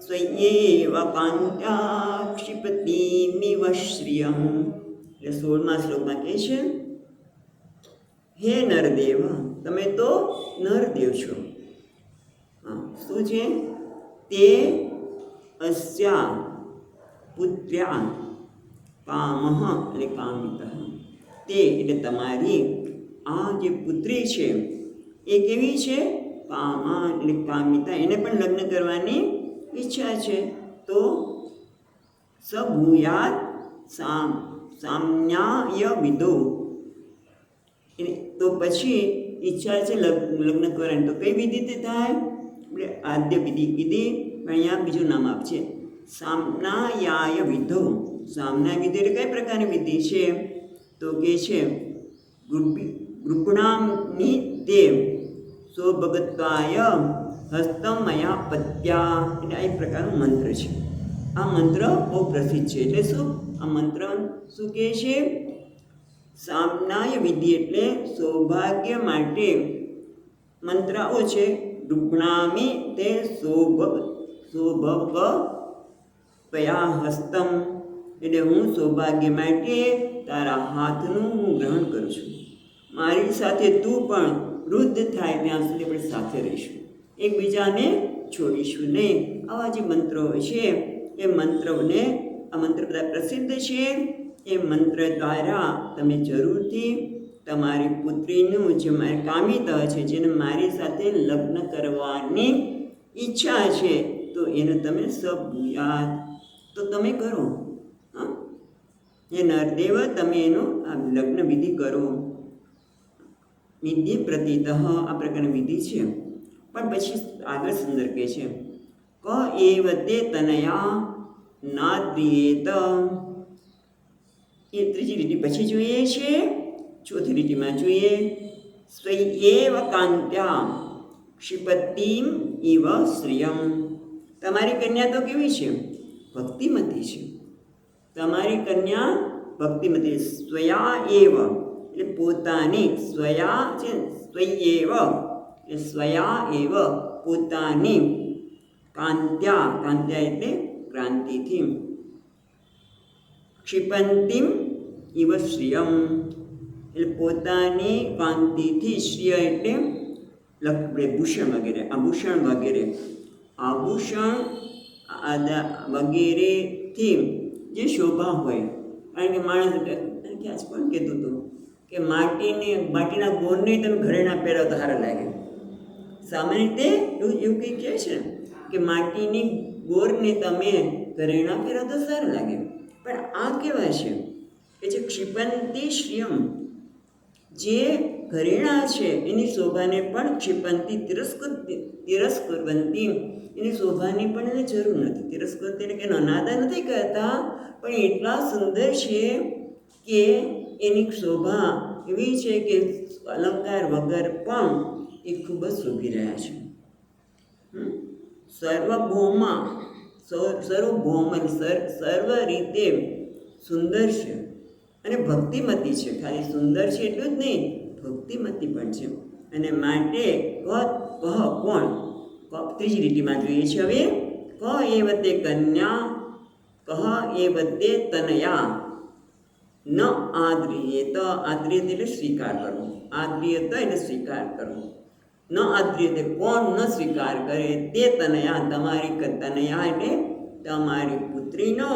સ્વય્યેવ કાન્ત્યા ક્ષિપતિમિવ શ્રિયં. એટલે 16મા શ્લોકમાં કહે છે, હે નરદેવ, તમે તો નરદેવ છો. હા, શું છે? તે અસ્યા પુત્ર્યા કામઃ એટલે કામિતઃ. તે એટલે તમારી આ જે પુત્રી છે એ કેવી છે? કામા એટલે કામિતા, એને પણ લગ્ન કરવાની ઈચ્છા છે. તો સભૂયાત સામ્યાય વિદો, તો પછી ઈચ્છા છે લગ્ન કરવાની, તો કઈ વિધિથી થાય? એટલે આદ્ય વિધિ કીધી, પણ અહીંયા બીજું નામ આપશે સામનાયાય વિધો. સામના વિધિ એટલે કઈ પ્રકારની વિધિ છે? તો કે છે ગૃહણામિ તે સૌભગત્વાય હસ્તમ મયા પત્યા. એટલે આ એક પ્રકારનો મંત્ર છે. આ મંત્ર બહુ પ્રસિદ્ધ છે. એટલે શું? આ મંત્ર શું કહે છે? સામનાય વિધિ એટલે સૌભાગ્ય માટે મંત્ર આવો છે, ગૃહણામિ તે સૌભગત્વયા હસ્તમ, એટલે હું સૌભાગ્ય માટે તારા હાથનું હું ગ્રહણ કરું છું. મારી સાથે તું પણ વૃદ્ધ થાય ત્યાં સુધી પણ સાથે રહીશું, એકબીજાને છોડીશું નહીં. આવા જે મંત્રો છે એ મંત્રોને, આ મંત્ર બધા પ્રસિદ્ધ છે. એ મંત્ર દ્વારા તમે જરૂરથી તમારી પુત્રીનું જે મારી કામિતા છે, જેને મારી સાથે લગ્ન કરવાની ઈચ્છા છે, તો એને તમે સભૂયાત, તો તમે કરો. હા, એ નરદેવ, તમે એનો આ લગ્ન વિધિ કરો. વિધિ પ્રતીતઃ આ પ્રકારની વિધિ છે. પણ પછી આગળ સુંદર કહે છે, ક એવ તે તનયા નાદ્રિયેત. એ ત્રીજી લીટી પછી જોઈએ છે. ચોથી લીટીમાં જોઈએ, સ્વય્યેવ કાન્ત્યા ક્ષિપતિમ ઇવ શ્રિયમ. તમારી કન્યા તો કેવી છે? ભક્તિમતી છે. તમારી કન્યા ભક્તિમતી. સ્વયા એવ એટલે પોતાની, સ્વયા છે સ્વય્યેવ એટલે સ્વયા એવ પોતાની, કાંત્યા, કાંત્યા એટલે ક્રાંતિથી, ક્ષિપંતિમ ઇવ શ્રિયમ એટલે પોતાની કાંતિથી, શ્રિય એટલે ભૂષણ વગેરે, આભૂષણ વગેરે, આભૂષણ વગેરેથી જે શોભા હોય. કારણ કે માણસ કે આજ કોણ કહેતું હતું કે માટીના ગોળને તમે ઘરે ના પહેરો તો સારા લાગે. સામાન્ય રીતે એવું કંઈ કહે છે કે માટીની ગોળને તમે ઘરે ના પહેરો તો સારું લાગે. પણ આ કેવા છે કે જે ક્ષિપંતી શ્રિયમ, જે ઘરેણા છે એની શોભાને પણ ક્ષિપંતી તિરસ્કુર્વંતી, એની શોભાની પણ એને જરૂર નથી. તિરસ્કૃતિ એટલે કે નાદા નથી કરતા, પણ એટલા સુંદર છે કે એની શોભા એવી છે કે અલંકાર વગર પણ એ ખૂબ જ શોભી રહ્યા છે. સર્વભૌમા સર્વભૌમ સર્વ રીતે સુંદર છે અને ભક્તિમતી છે. ખાલી સુંદર છે એટલું જ નહીં, ભક્તિમતી પણ છે. અને માટે કોણ ત્રીજી રીતિમાં જોઈએ છે. હવે ક એવ તે કન્યા, કહ એવ તે તનયા, ન આદ્રિયેત. આદ્રિયેત એટલે સ્વીકાર કરવો, આદ્રિયેત એટલે સ્વીકાર કરવો. ન આદ્રિયેત કોણ ન સ્વીકાર કરે, તે તનયા તમારી તનયા એટલે તમારી પુત્રીનો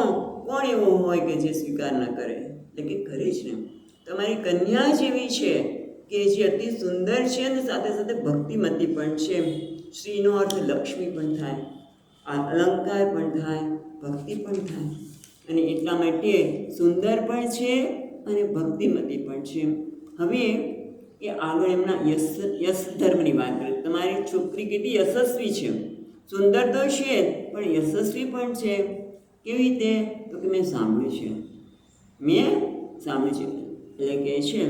કોણ એવો હોય કે જે સ્વીકાર ન કરે, એટલે કે કરે છે. તમારી કન્યા જ એવી છે કે જે અતિ સુંદર છે અને સાથે સાથે ભક્તિમતી પણ છે. શ્રીનો અર્થ લક્ષ્મી પણ થાય, અલંકાર પણ થાય, ભક્તિ પણ થાય. અને એટલા માટે સુંદર પણ છે અને ભક્તિમતી પણ છે. હવે એ આગળ એમના યશ ધર્મની વાત કરે. તમારી છોકરી કેટલી યશસ્વી છે, સુંદર તો છે પણ યશસ્વી પણ છે. કેવી રીતે? તો કે મેં સાંભળ્યું છે. એટલે કે છે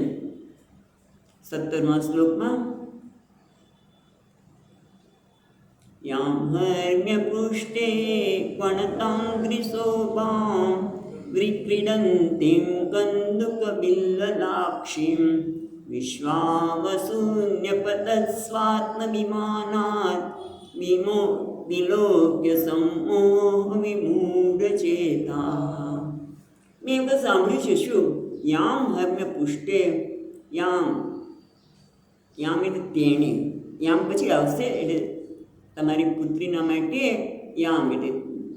17મા શ્લોકમાં, યામ હર્મ્ય પૃષ્ઠે વણતાંગ્રિશોભાં વિક્રીડન્તીં કંદુકબિલ્લલાક્ષીં વિશ્વાવસુન્યપતત્સ્વાત્મવિમાનાत् વિલોક્ય સમોહ વિમૂઢચેતા. મેં એવું સાંભળ્યું છે. શું? યામ હર્મ્ય પૃષ્ઠે, યામ એટલે તેણે, યામ પછી આવશે એટલે તમારી પુત્રીના માટે યામ એટલે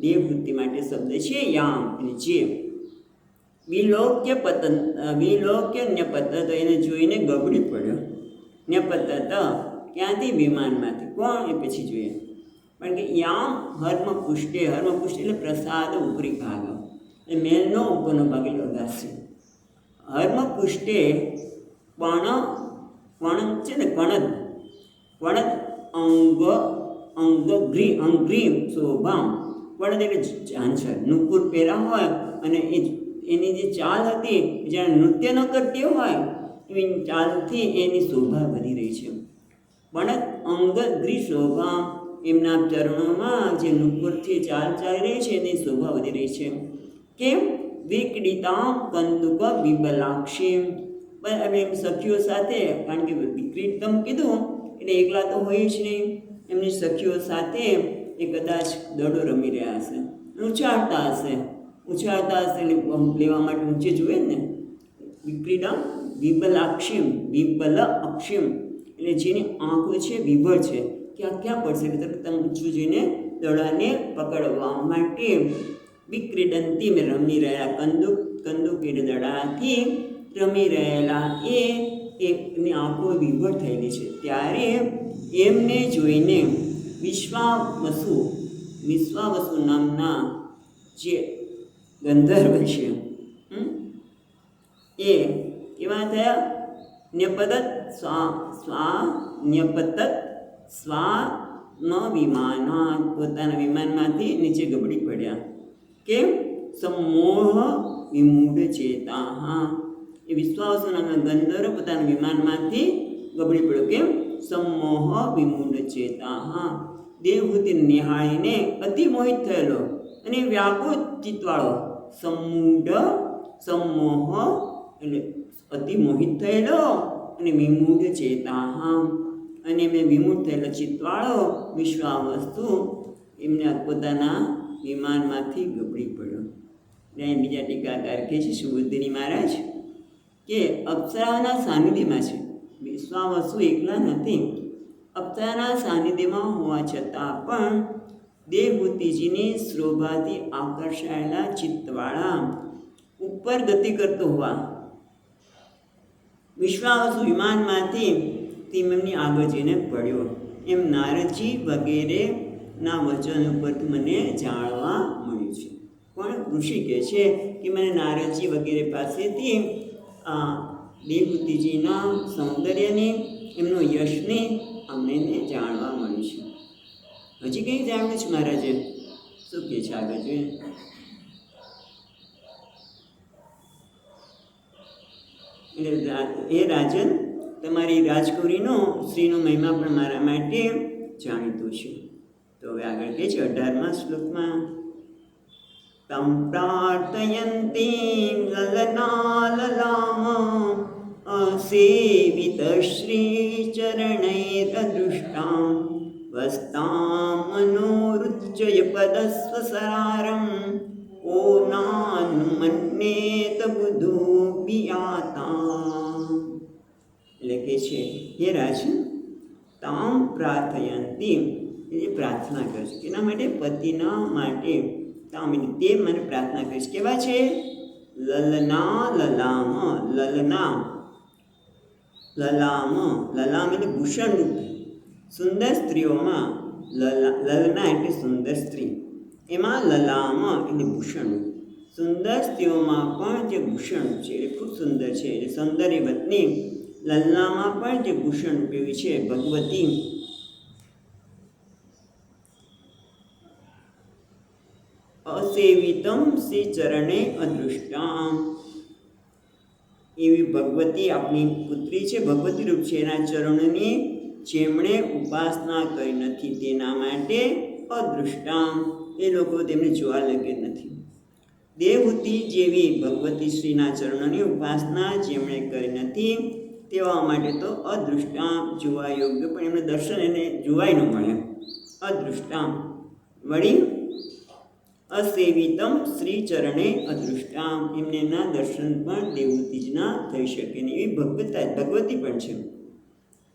દેવવૃત્તિ માટે શબ્દ છે યામ એટલે જે. વિલોક્ય ન્યપત તો એને જોઈને ગબડી પડ્યો. ન્યપત ક્યાંથી? વિમાનમાંથી. કોણ? એ પછી જોઈએ. પણ કે યામ હર્મ પુષ્ટે એટલે પ્રસાદ ઉપરી ભાગ, એ મેલનો ઉપરનો ભાગ એટલે અગાસી. હર્મ પુષ્ટે પણ છે ને કણદ અંગ્રી શોભામ. કણદ એટલે ઝાંઝર, નુપુર પહેરા હોય અને એની જે ચાલ હતી જ્યારે નૃત્ય ન કરતી હોય એવી ચાલથી એની શોભા વધી રહી છે. કણદ અંગગ્રી શોભા, એમના ચરણોમાં જે નુપુરથી ચાલ ચાલી રહી છે એની શોભા વધી રહી છે. કેમ? વિક્રીડિતા કંદુક બિબલાક્ષી. હવે એમ સખીઓ સાથે, કારણ કે વિક્રીડિતમ કીધું એટલે એકલા તો હોય જ નહીં, એમની સખીઓ સાથે એ કદાચ દડો રમી રહ્યા હશે, ઉછાળતા હશે એટલે લેવા માટે ઊંચે જુએ ને. વિક્રીડમ વિબલ અક્ષીમ એટલે જેની આંખો છે વિબળ છે, ક્યાં પડશે એટલે તમે ઊંચું જઈને દડાને પકડવા માટે વિક્રીડંતી મેં રમી રહ્યા. કંદુક એટલે દડાથી રમી રહેલા એની આંખો વિભળ થયેલી છે. ત્યારે એમને જોઈને વિશ્વાવસુ નામના જે ગંધર્વ છે એ કેવા થયા? ન્યપતત સ્વાત્મવિમાનાં, પોતાના વિમાનમાંથી નીચે ગબડી પડ્યા. કેમ? સમોહ વિમૂઢ ચેતા. એ વિશ્વાવસુ નામના ગંધર્વ પોતાના વિમાનમાંથી ગબડી પડ્યો. કેમ? સમોહ વિમૂઢ ચેતા. દેવહૂતિ નિહાળીને અતિ મોહિત થયેલો અને વ્યાકુળ ચિત્તવાળો. સમોહ એટલે અતિ મોહિત થયેલો અને વિમૂઢ ચેતા, અને મેં વિમૂઢ થયેલો ચિત્તવાળો વિશ્વાવસુ એમને પોતાના વિમાનમાંથી ગબડી પડ્યો. ત્યાં બીજા ટીકાકાર કહે છે સુબુદ્ધિની મહારાજ કે અપ્સરાના સાનિધ્યમાં છે. વિશ્વાવસુ એકલા નથી, અપ્સરાના સાનિધ્યમાં હોવા છતાં પણ દેવહૂતિજીની શોભાથી આકર્ષાયેલા ચિત્તવાળા ઉપર ગતિ કરતો હોવા વિશ્વાવસુ વિમાનમાંથી તેમની આગળ જઈને પડ્યો. એમ નારદજી વગેરેના વચન ઉપરથી મને જાણવા મળ્યું છે. પણ ઋષિ કહે છે કે મને નારદજી વગેરે પાસેથી દેવહૂતિજીના સૌંદર્યની, એમનો યશને અમને જાણવા મળ્યું છે. હજી કંઈક જાણ્યું છે મહારાજે? શું કહે છે આગળ જોઈએ? એ રાજન, તમારી રાજકુરીનો શ્રીનો મહિમા પણ મારા માટે જાણીતો છે. તો હવે આગળ કહે છે 18મા શ્લોકમાં, તમ પ્રાર્થયંતી લલનાલલામ અસેવિત શ્રી ચરણૈરદૃષ્ટાં વસ્તાં મનોરુચ્ચય પદસ્વસારમ ઓ નાનુમન્યેત બુધો પિયાતા. એટલે કે છે, હે રાજન, તામ પ્રાર્થયંતી, એ પ્રાર્થના કરે છે. એના માટે પતિના માટે તામ તે મને પ્રાર્થના કરીશ. કેવા છે? લલના લલામ, લલના લલામ, લલામ એટલે ભૂષણ રૂપ સુંદર સ્ત્રીઓમાં લલના એટલે સુંદર સ્ત્રી, એમાં લલામ એટલે ભૂષણ રૂપ સુંદર સ્ત્રીઓમાં પણ જે ભૂષણ છે એ ખૂબ સુંદર છે. એટલે સૌંદર્યવતની લલનામાં પણ જે ભૂષણ રૂપ એવી છે ભગવતી. અસેવિતમ શ્રી ચરણે અદૃષ્ટામ, એવી ભગવતી આપણી પુત્રી છે, ભગવતી રૂપ છે, એના ચરણોની જેમણે ઉપાસના કરી નથી તેના માટે અદૃષ્ટામ, એ લોકો તેમને જોવા લાગે નથી. દેવહૂતિ જેવી ભગવતી શ્રીના ચરણોની ઉપાસના જેમણે કરી નથી તેવા માટે તો અદૃષ્ટામ, જોવા યોગ્ય પણ એમને દર્શન એને જોવાય ન મળે. અદૃષ્ટામ વળી અસેવિતમ શ્રી ચરણે અદૃષ્ટામ, એમનેના દર્શન પણ દેવહૂતિજના થઈ શકે નહીં એવી ભગવતી પણ છે.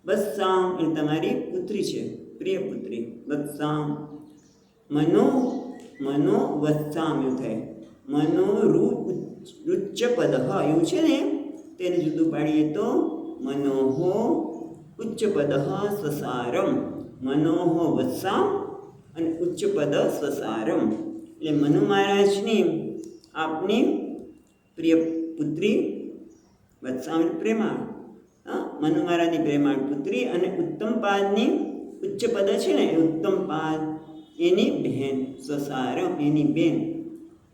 વત્સામ એ તમારી પુત્રી છે, પ્રિય પુત્રી. વત્સામ મનો વત્સામ એવું થાય. મનો રૂચ્ચ પદ એવું છે ને, તેને જુદું પાડીએ તો મનોહો ઉચ્ચ પદ સ્વસારમ. મનોહો વત્સામ અને ઉચ્ચ પદ સ્વસારમ. એટલે મનુ મહારાજની આપની પ્રિય પુત્રી, વત્સામ પ્રેમાળ, મનુ મહારાજની પ્રેમાળ પુત્રી, અને ઉત્તમ પાદની ઉચ્ચ પદ છે ને એ ઉત્તમ પાદ એની બહેન, સ્વસારમ એની બેન.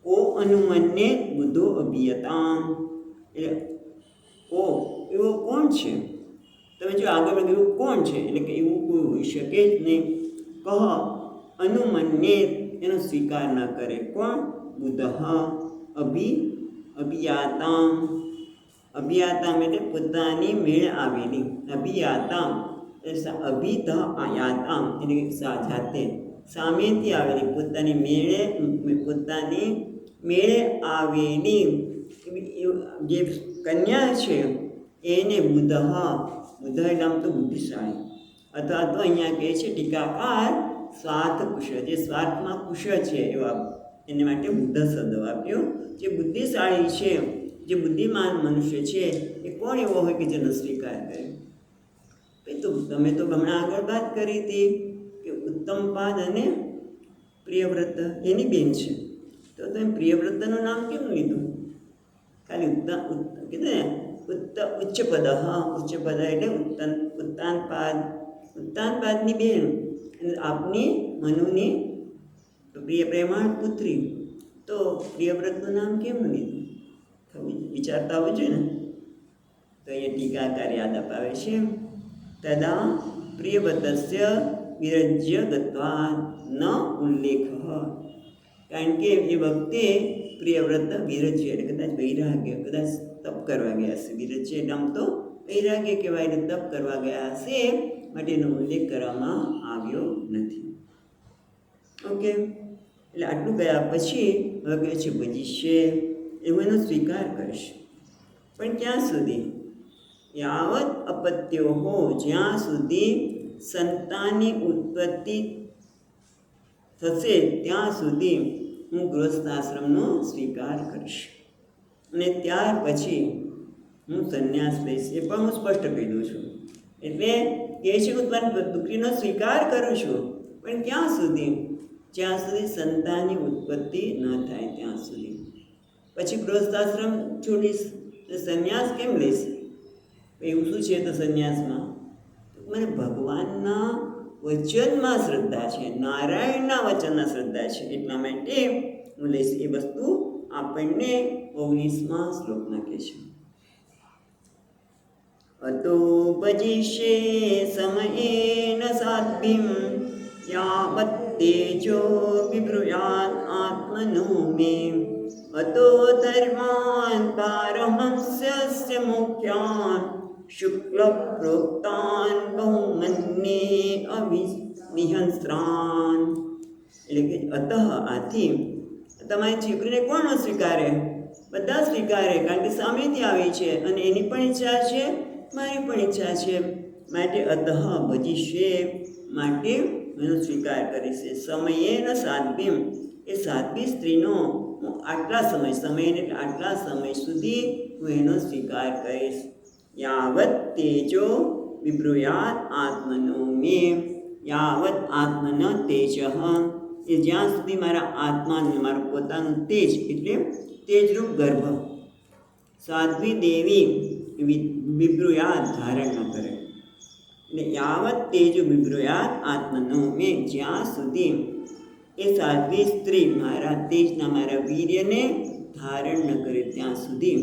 ઓ અનુમન્યે બુધો અભિયતામ, એટલે ઓ એવો કોણ છે? તમે જો આગળ એવું કોણ છે એટલે કે એવું કોઈ હોઈ શકે જ નહીં. કહ અનુમન્યે, એનો સ્વીકાર ન કરે. કોણ? બુધ અભિયાતામ. અભિયાતામ એટલે પોતાની મેળ આવેલી. અભિયાતામ એટલે અભિધ આયાતામ એટલે જાતે સામેથી આવેલી, પોતાની મેળે આવેલી જે કન્યા છે એને બુધ એટલે આમ તો બુદ્ધિશાળી, અથવા તો અહીંયા કહે છે ટીકાકાર સ્વાર્થ કુશળ, જે સ્વાર્થમાં કુશળ છે એવા એને માટે બુદ્ધ શબ્દ આપ્યો. જે બુદ્ધિશાળી છે, જે બુદ્ધિમાન મનુષ્ય છે એ કોણ એવો હોય કે જેનો સ્વીકાર કરે? તો તમે તો હમણાં આગળ વાત કરી હતી કે ઉત્તમ પાદ અને પ્રિયવ્રત એની બેન છે, તો તમે પ્રિયવ્રતનું નામ કેમ લીધું? ખાલી કીધું ને ઉચ્ચ પદ. ઉચ્ચ પદ એટલે ઉત્તાનપાદની બેન, આપની મનુની પ્રેમાળ પુત્રી, તો પ્રિયવ્રતનું નામ કેમ લીધું? વિચારતા આવવું જોઈએ ને. તો અહીંયા ટીકાકાર યાદ અપાવે છે, તદા પ્રિયવ્રતસ્ય વિરજ્ય ગત્વા ન ઉલ્લેખ. કારણ કે એ વખતે પ્રિયવ્રત વિરજ્ય એટલે કદાચ વૈરાગ્ય, કદાચ તપ કરવા ગયા હશે. વિરજ્ય એટલે આમ તો વૈરાગ્ય કહેવાય, એટલે તપ કરવા ગયા હશે માટે એનો ઉલ્લેખ કરવામાં આવ્યો નથી. ઓકે, એટલે આટલું ગયા પછી હવે કહે છે ભજીષ્ય, એવું એનો સ્વીકાર કરીશ. પણ ક્યાં સુધી? યાવત અપત્યો હો, જ્યાં સુધી સંતાનની ઉત્પત્તિ થશે ત્યાં સુધી હું ગૃહસ્થાશ્રમનો સ્વીકાર કરીશ, અને ત્યાર પછી હું સંન્યાસ લઈશ. એ પણ હું સ્પષ્ટ કહી દઉં છું. એટલે કહે છે કે તમારી દીકરીનો સ્વીકાર કરું છું, પણ ક્યાં સુધી? જ્યાં સુધી સંતાનની ઉત્પત્તિ ન થાય ત્યાં સુધી. પછી ગૃહસ્થાશ્રમ છોડીશ, સંન્યાસ કેમ લઈશ? એવું શું છે તો સંન્યાસમાં? મને ભગવાનના વચનમાં શ્રદ્ધા છે, નારાયણના વચનના શ્રદ્ધા છે. એટલા માટે હું લઈશ. એ વસ્તુ આપણને 19મા શ્લોકમાં કહે છે. અતો ભજિષ્યે સમયેન સાધ્વીમ યાવત તેજો વિબ્રુયાત આત્મનો મે અતો ધર્માન પારમહંસ્યસ્ય મુખ્યાન શુક્લ પ્રોક્તાન બહુમન્યે અવિહંસ્રાન. એટલે કે અતઃ આથી તમારી છોકરીને કોણ ન સ્વીકારે? બધા સ્વીકારે, કારણ કે સામેથી આવી છે અને એની પણ ઈચ્છા છે, મારી પણ ઈચ્છા છે. માટે અતઃ ભજિષ્યે, માટે એનો સ્વીકાર કરીશ. સમયે ન સાધ્વીમ, એ સાધ્વી સ્ત્રીનો હું આટલા સમય એટલે આટલા સમય સુધી હું એનો સ્વીકાર કરીશ. યાવત તેજો વિબ્રુયાત આત્મનો મે, યાવત આત્મન તેજ, એ જ્યાં સુધી મારા આત્માને, મારું પોતાનું તેજ એટલે તેજરૂપ ગર્ભ સાધ્વી દેવી વિબ્રુયાત ધારણ ન કરે. એટલે યાવત તેજો વિબ્રુયાત આત્મનો મે, જ્યાં સુધી એ સાધ્વી સ્ત્રી મારા તેજના, મારા વીર્યને ધારણ ન કરે ત્યાં સુધી,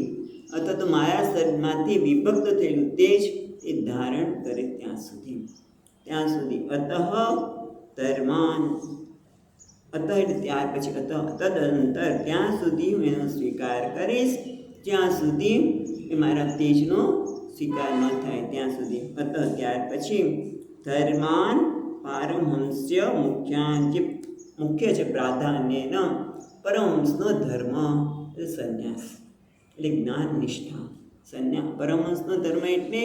અથવા તો મારા શરીરમાંથી વિભક્ત થયેલું તેજ એ ધારણ કરે ત્યાં સુધી. અતઃ ધર્માન, અતઃ એટલે ત્યાર પછી, તદનંતર ત્યાં સુધી હું એનો સ્વીકાર કરીશ, જ્યાં સુધી એ મારા તેજનો સ્વીકાર ન થાય ત્યાં સુધી. અતઃ ત્યાર પછી ધર્માન પારમહંસ્ય મુખ્યાન, જે મુખ્ય છે પ્રાધાન્ય ન, પરમહંસનો ધર્મ એટલે સંન્યાસ, એટલે જ્ઞાન નિષ્ઠા. પરમહંસનો ધર્મ એટલે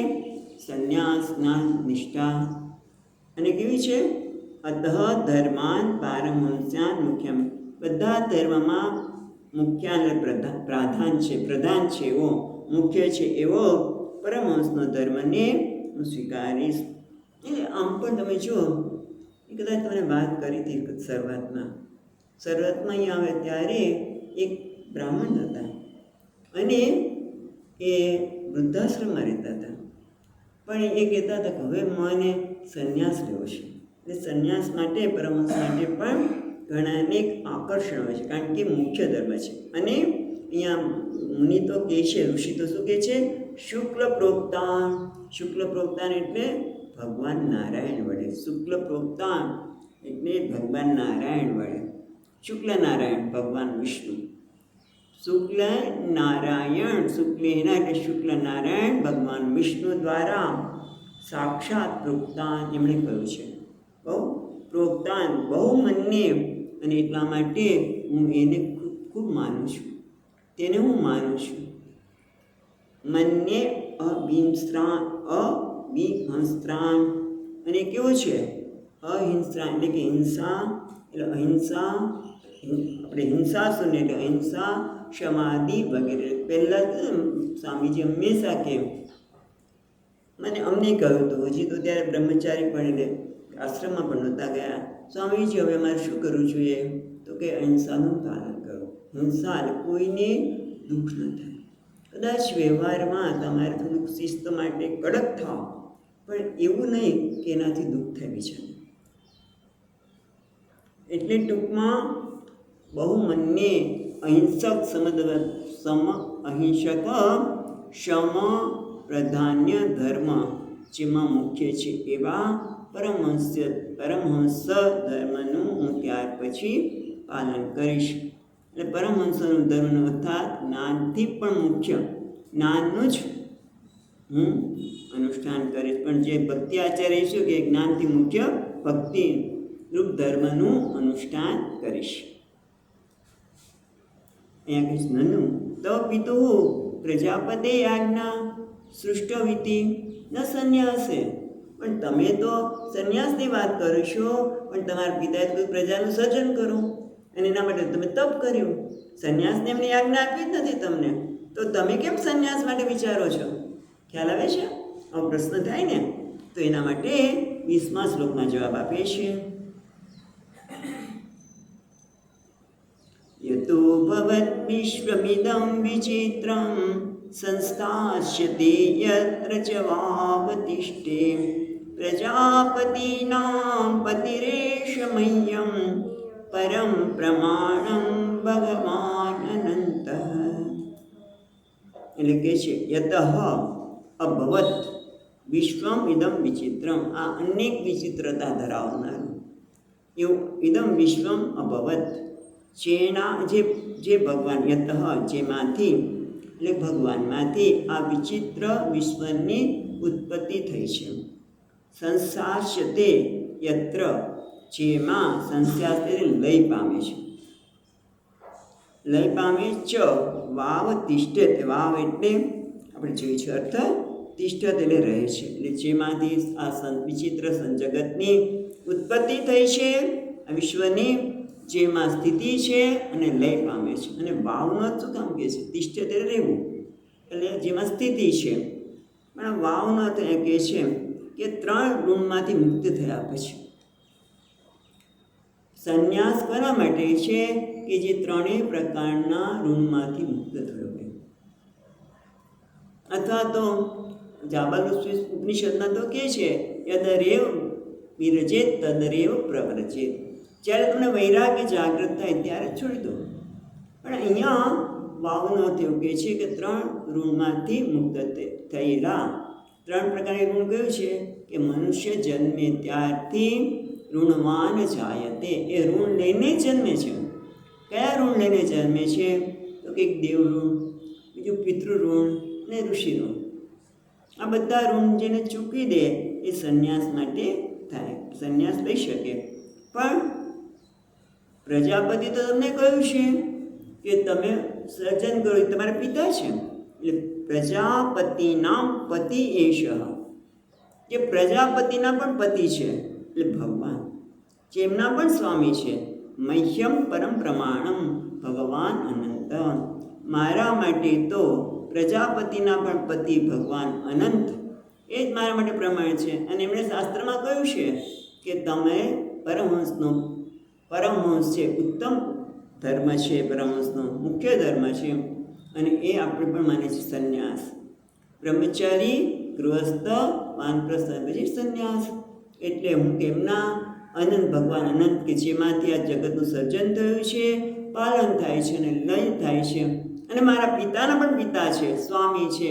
સંન્યાસ, જ્ઞાન નિષ્ઠા. અને કેવી છે? અતઃ ધર્માન પારમહંસ્યાન મુખ્યમ, બધા ધર્મમાં મુખ્ય અને પ્રધાન છે એવો, મુખ્ય છે એવો પરમહંસનો ધર્મને હું સ્વીકારીશ. એટલે આમ પણ તમે જુઓ, એ કદાચ તમને વાત કરી હતી શરૂઆતમાં અહીંયા આવે ત્યારે એક બ્રાહ્મણ હતા અને એ વૃદ્ધાશ્રમમાં રહેતા હતા. પણ એ કહેતા હતા કે હવે મને સંન્યાસ લેવો છે. એટલે સંન્યાસ માટે, પરમહંસ માટે પણ ઘણા અનેક આકર્ષણ હોય છે, કારણ કે મુખ્ય ધર્મ છે. અને અહીંયા મુનિ તો કહે છે, ઋષિ તો શું કહે છે? શુક્લ પ્રોક્તાન. શુક્લ પ્રોક્તાન એટલે ભગવાન નારાયણ વડે. શુક્લ પ્રોક્તાન એટલે ભગવાન નારાયણ વડે. શુક્લ નારાયણ ભગવાન વિષ્ણુ, શુક્લ નારાયણ, શુક્લેના એટલે શુક્લ નારાયણ ભગવાન વિષ્ણુ દ્વારા સાક્ષાત પ્રોક્તાન એમણે કહ્યું છે. પ્રોક્તાન બહુ મન્ય, અને એટલા માટે હું એને ખૂબ માનું છું, તેને હું માનું છું. મન્ય અવિહંસ્રાન, અને કેવું છે? અહિંસ્રાન એટલે કે હિંસા, એટલે અહિંસા, આપણે હિંસા શૂન્ય એટલે અહિંસા, સમાધિ વગેરે. પહેલાં સ્વામીજી હંમેશા કહે, અમને કહ્યું હતું, હજી તો ત્યારે બ્રહ્મચારી પણ એટલે આશ્રમમાં પણ નહોતા ગયા. સ્વામીજી હવે અમારે શું કરવું જોઈએ? તો કે અહિંસાનું પાલન કરો. હિંસા કોઈને દુઃખ ન થાય. કદાચ વ્યવહારમાં તમારે થોડુંક શિસ્ત માટે કડક થાવ, પણ એવું નહીં કે એનાથી દુઃખ થાય બીજાને. એટલે ટૂંકમાં બહુમન્ય અહિંસક અહિંસક સમ પ્રાધાન્ય ધર્મ, જેમાં મુખ્ય છે એવા પરમહંસ ધર્મનું હું ત્યાર પછી પાલન કરીશ. એટલે પરમહંસનું ધર્મનું અર્થાત જ્ઞાનથી પણ મુખ્ય જ્ઞાનનું જ હું અનુષ્ઠાન કરીશ. પણ જે ભક્તિ આચાર્ય શું કે જ્ઞાનથી મુખ્ય ભક્તિ રૂપ ધર્મનું અનુષ્ઠાન કરીશ. અહીંયા કહીશ, નનું તવ પિતુ પ્રજાપતે આજ્ઞા સૃષ્ટવિતિ ન સંન્યાસે. પણ તમે તો સંન્યાસની વાત કરો છો, પણ તમારા પિતાએ તો પ્રજાનું સર્જન કરો અને એના માટે તમે તપ કર્યું. સંન્યાસની એમની આજ્ઞા આપી જ નથી તમને, તો તમે કેમ સંન્યાસ માટે વિચારો છો? ખ્યાલ આવે છે? આવો પ્રશ્ન થાય ને, તો એના માટે 20મા શ્લોકમાં જવાબ આપીએ છીએ. યતો ભવત વિશ્વમિદં વિચિત્રં સંસ્થાસ્યતે યત્ર ચ વાવતિષ્ઠે પ્રજાપતિનામ પતિરેષ મહ્યમ પરમ પ્રમાણમ ભગવાન અનંત. એટલે કે છે યતઃ અભવત વિશ્વમ ઇદમ વિચિત્રમ, આ અનેક વિચિત્રતા ધરાવનારું એવું ઇદમ વિશ્વમ અભવત, જે ભગવાન યતઃ જેમાંથી એટલે ભગવાનમાંથી આ વિચિત્ર વિશ્વની ઉત્પત્તિ થઈ છે. સંસાસ્યતે યત્ર, જેમાં સંસ્યાસ્તે લય પામે છે, લય પામે ચ વાવ તિષ્ઠત, વાવ એટલે આપણે જોયું છે અર્થ, તિષ્ઠત એટલે રહે છે, એટલે જેમાંથી આ વિચિત્ર જગતની ઉત્પત્તિ થઈ છે, આ વિશ્વની જેમાં સ્થિતિ છે અને લય પામે છે. અને વાવનો શું કામ કહે છે? તિષ્ઠત એટલે રહેવું, એટલે જેમાં સ્થિતિ છે. પણ વાવનો અર્થ એ કહે છે કે 3 ઋણમાંથી મુક્ત થયા પછી. સંન્યાસ કરવા માટે છે કે જે 3 પ્રકારના ઋણમાંથી મુક્ત થયો હોય. અથવા તો જાબાલુસ્વી ઉપનિષદમાં તો કહે છે યદરેવ વિરજેત તદરેવ પ્રવ્રજેત, જ્યારે તમને વૈરાગ્ય જાગૃત થાય ત્યારે છોડી દો. પણ અહીંયા વાવનો અર્થ એવું કહે છે કે 3 ઋણમાંથી મુક્ત થયેલા. 3 પ્રકારની ઋણ કયું છે કે મનુષ્ય જન્મે ત્યારથી ઋણવાન જાયતે, એ ઋણ લઈને જન્મે છે. કયા ઋણ લઈને જન્મે છે? તો કે દેવ ઋણ, બીજું પિતૃ ઋણ ને ઋષિ ઋણ. આ બધા ઋણ જેને ચૂકવી દે એ સંન્યાસ માટે થાય, સંન્યાસ લઈ શકે. પણ પ્રજાપતિ તો તમને કહ્યું છે કે તમે સર્જન કરો, તમારા પિતા છે. એટલે પ્રજાપતિના પતિ એષ, જે પ્રજાપતિના પણ પતિ છે એટલે ભગવાન, જેમના પણ સ્વામી છે. મહ્યમ પરમ પ્રમાણમ ભગવાન અનંત, મારા માટે તો પ્રજાપતિના પણ પતિ ભગવાન અનંત એ જ મારા માટે પ્રમાણ છે. અને એમણે શાસ્ત્રમાં કહ્યું છે કે તમે પરમહંસ છે, ઉત્તમ ધર્મ છે, પરમહંસનો મુખ્ય ધર્મ છે. અને એ આપણે પણ માને છે સંન્યાસ. બ્રહ્મચારી, ગૃહસ્થ, વાનપ્રસ્થ પછી સંન્યાસ. એટલે હું તેમના અનંત ભગવાન અનંત કે જેમાંથી આ જગતનું સર્જન થયું છે, પાલન થાય છે અને લય થાય છે, અને મારા પિતાના પણ પિતા છે, સ્વામી છે,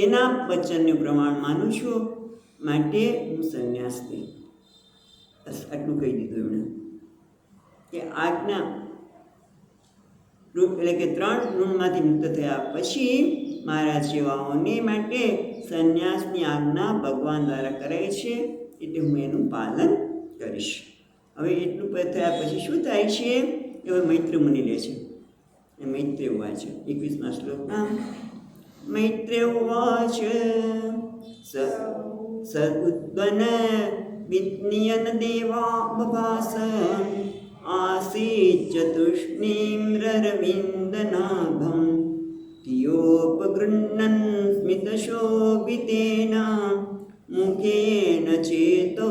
એના વચનનું પ્રમાણ માનું છું, માટે હું સંન્યાસ લઈ. બસ આટલું કહી દીધું એમણે કે આજ્ઞા એટલે કે 3 ઋણમાંથી મુક્ત થયા પછી મારા જેવાઓને માટે સંન્યાસની આજ્ઞા ભગવાન દ્વારા કરાય છે, એટલે હું એનું પાલન કરીશ. હવે એટલું થયા પછી શું થાય છે? હવે મૈત્ર મુનિ લે છે. મૈત્રેય ઉવાચ, 21મા શ્લોકમાં મૈત્રેય ઉવાચ સ ઉદ્વન વિજ્ઞયન દેવા બભાસ આસીત ચતુષ્ણીમ રરવિંદનાભમ ધિયોપગૃહ્ણન સ્મિતશોભિતેન મુખેન ચેતો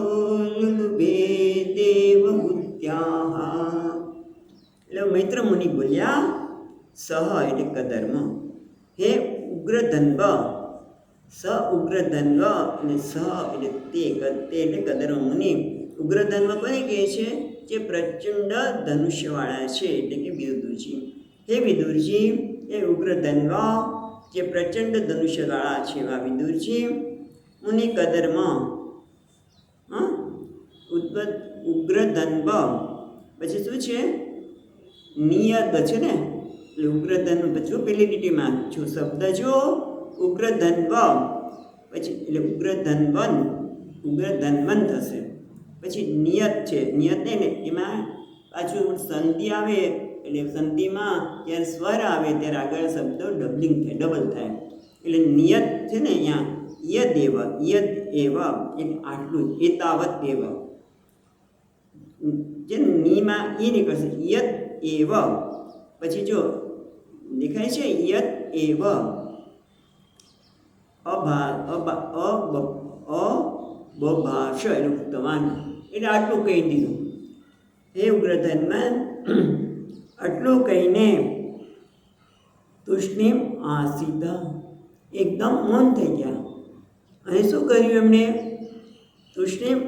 લુલુભે દેવહૂત્યાઃ. એટલે મૈત્ર મુનિ બોલ્યા, સહ એટલે કદર્મ, હે ઉગ્રધન્વ, સ ઉગ્રધન્વ અને સહ એટલે તે એટલે કદર્મ મુનિ. ઉગ્રધન્વ કોને કહે છે? જે પ્રચંડ ધનુષ્યવાળા છે, એટલે કે વિદુરજી. હે વિદુરજી, એ ઉગ્રધન્વ જે પ્રચંડ ધનુષ્યવાળા છે એવા વિદુરજી. મુનિ કદર્મ, ઉગ્રધન્વ પછી શું છે? નિયત છે ને, એટલે ઉગ્રધન્વ પછી પેલી લીટીમાં જો શબ્દ જો ઉગ્રધન્વ પછી એટલે ઉગ્રધન્વન થશે. પછી નિયત છે, નિયત ને એમાં પાછું સંધિ આવે, એટલે સંધિમાં જ્યારે સ્વર આવે ત્યારે આગળ શબ્દો ડબલ થાય. એટલે નિયત છે ને અહીંયા યદ એવ એટલે આટલું, એતાવત એવ જે નીમાં એ નીકળશે, યદ એવ પછી જો દેખાય છે યદ એવ અબભાષ એટલે ઉક્તવાન, એટલે આટલું કહી દીધું. હે ઉગ્રધન્વ, આટલું કહીને તુષ્ણીમ આસીત એકદમ મૌન થઈ ગયા. અને શું કર્યું એમણે? તુષ્ણીમ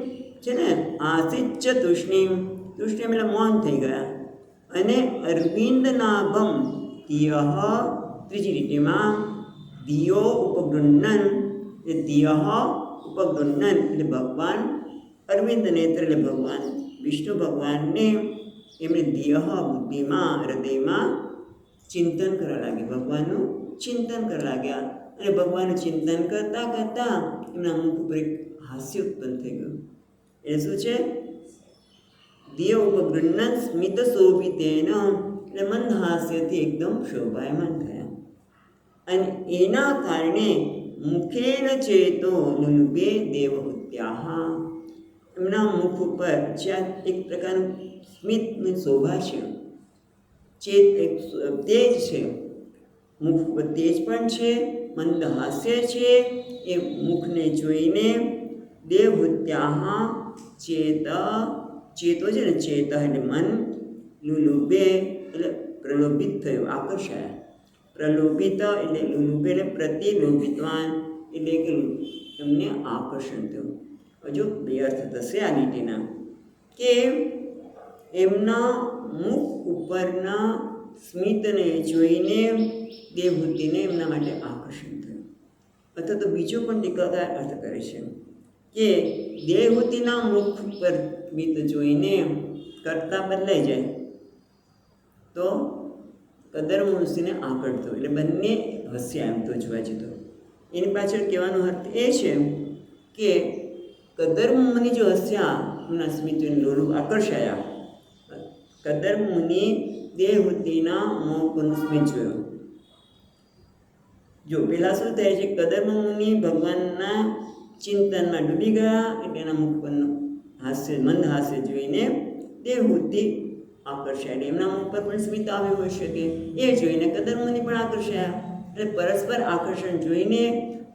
છે ને, આસિચ્ચ તુષ્ણીમ, તુષ્ણીમ એટલે મૌન થઈ ગયા. અને અરવિંદ નાભમ ધિયઃ, ત્રીજી લીટીમાં ધિયો ઉપગૃહ્ણન, એ ધિયઃ ઉપગૃહ્ણન એટલે ભગવાન અરવિંદ નેત્ર એટલે ભગવાન વિષ્ણુ ભગવાનને એમણે ધિયઃ બુદ્ધિમાં, હૃદયમાં ચિંતન કરવા લાગ્યા, ભગવાનનું ચિંતન કરવા લાગ્યા. અને ભગવાનનું ચિંતન કરતાં કરતાં એમના મુખ ઉપર એક હાસ્ય ઉત્પન્ન થઈ ગયું. એ શું છે? દિય ઉપગૃહ્ણન સ્મિત શોભિતેન એટલે મંદ હાસ્યથી એકદમ શોભાયમાન થયા. અને એના કારણે મુખેન ચેતો લુલુભે દેવહૂત્યાહ, એમના મુખ ઉપર જ્યાં એક પ્રકારનું સ્મિત શોભા છે, ચેત એક તેજ છે, મુખ ઉપર તેજ પણ છે, મંદ હાસ્ય છે. એ મુખને જોઈને દેવહૂત્યાહ ચેતો છે ને, ચેત એટલે મન, લુલુભે એટલે પ્રલોભિત થયું, આકર્ષાયા. પ્રલોભિત એટલે લુલુભે એટલે પ્રતિલોભિતવાન એટલે કે એમને આકર્ષણ થયું. હજુ બે અર્થ થશે આ લીટીના, કે એમના મુખ ઉપરના સ્મિતને જોઈને દેવહૂતિને એમના માટે આકર્ષણ થયું. અથવા તો બીજો પણ ટીકાકાર અર્થ કરે છે કે દેવહૂતિના મુખ પર સ્મિત જોઈને કરતા બદલાઈ જાય તો કદર્મ ઋષિને આકર્ષતો, એટલે બંને હસ્યા એમ તો જોવા જતો. એની પાછળ કહેવાનો અર્થ એ છે કે કદર્મ મુનિ જો હસ્યા, એમના સ્મિત જોઈને લોલુપ આકર્ષાયા. કદર્મ મુનિ દેવહૂતિના મોં પરનું સ્મિત જોયું. જો પેલા શું થાય છે, કદર્મ મુનિ ભગવાનના ચિંતનમાં ડૂબી ગયા, એટલે એના મુખ પરનું હાસ્ય, મંદ હાસ્ય જોઈને દેવહૂતિ આકર્ષાય. એમના મુખ પર પણ સ્મિત આવ્યું હોઈ શકે, એ જોઈને કદર્મ મુનિ પણ આકર્ષાયા. એટલે પરસ્પર આકર્ષણ જોઈને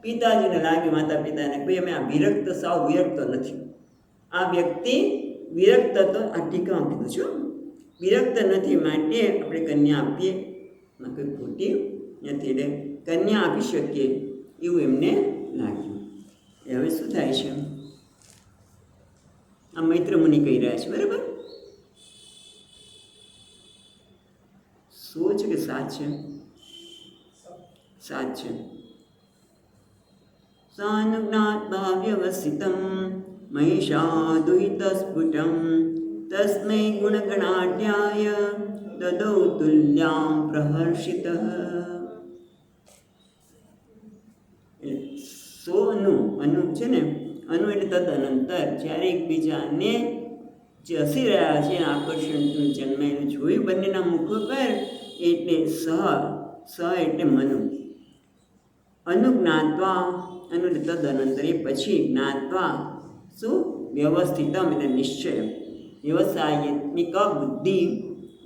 પિતાજીને લાગ્યું, માતા પિતાને, ભાઈ અમે આ વિરક્ત, સાવ વિરક્ત નથી, આ વ્યક્તિ વિરક્ત તો આ ટીકામાં કીધું છું, વિરક્ત નથી, માટે આપણે કન્યા આપીએ, એમાં કંઈ ખોટી નથી, એટલે કન્યા આપી શકીએ એવું એમને લાગ્યું. એ હવે શું થાય છે, આ મૈત્ર મુનિ કહી રહ્યા છે, બરાબર? 100 છે કે 7 છે? 7 છે. સાનુજ્ઞાત્વા વ્યવસ્થિતમ મહિષાદુહિતસ્ફુટમ તસ્મૈ ગુણગણાઢ્યાય દદૌ તુલ્યામ પ્રહર્ષિતઃ. અનુ છે ને, અનુ એટલે તદનંતર જ્યારે એકબીજાને જે હસી રહ્યા છે આકર્ષણ જન્મેલું જોયું બંનેના મુખ પર, એટલે સહ એટલે મનુ. અનુજ્ઞાત્વા, અનુ એટલે તદનંતર, એ પછી જ્ઞાત્વા શું? વ્યવસ્થિતમ એટલે નિશ્ચય, વ્યવસાયિક બુદ્ધિ,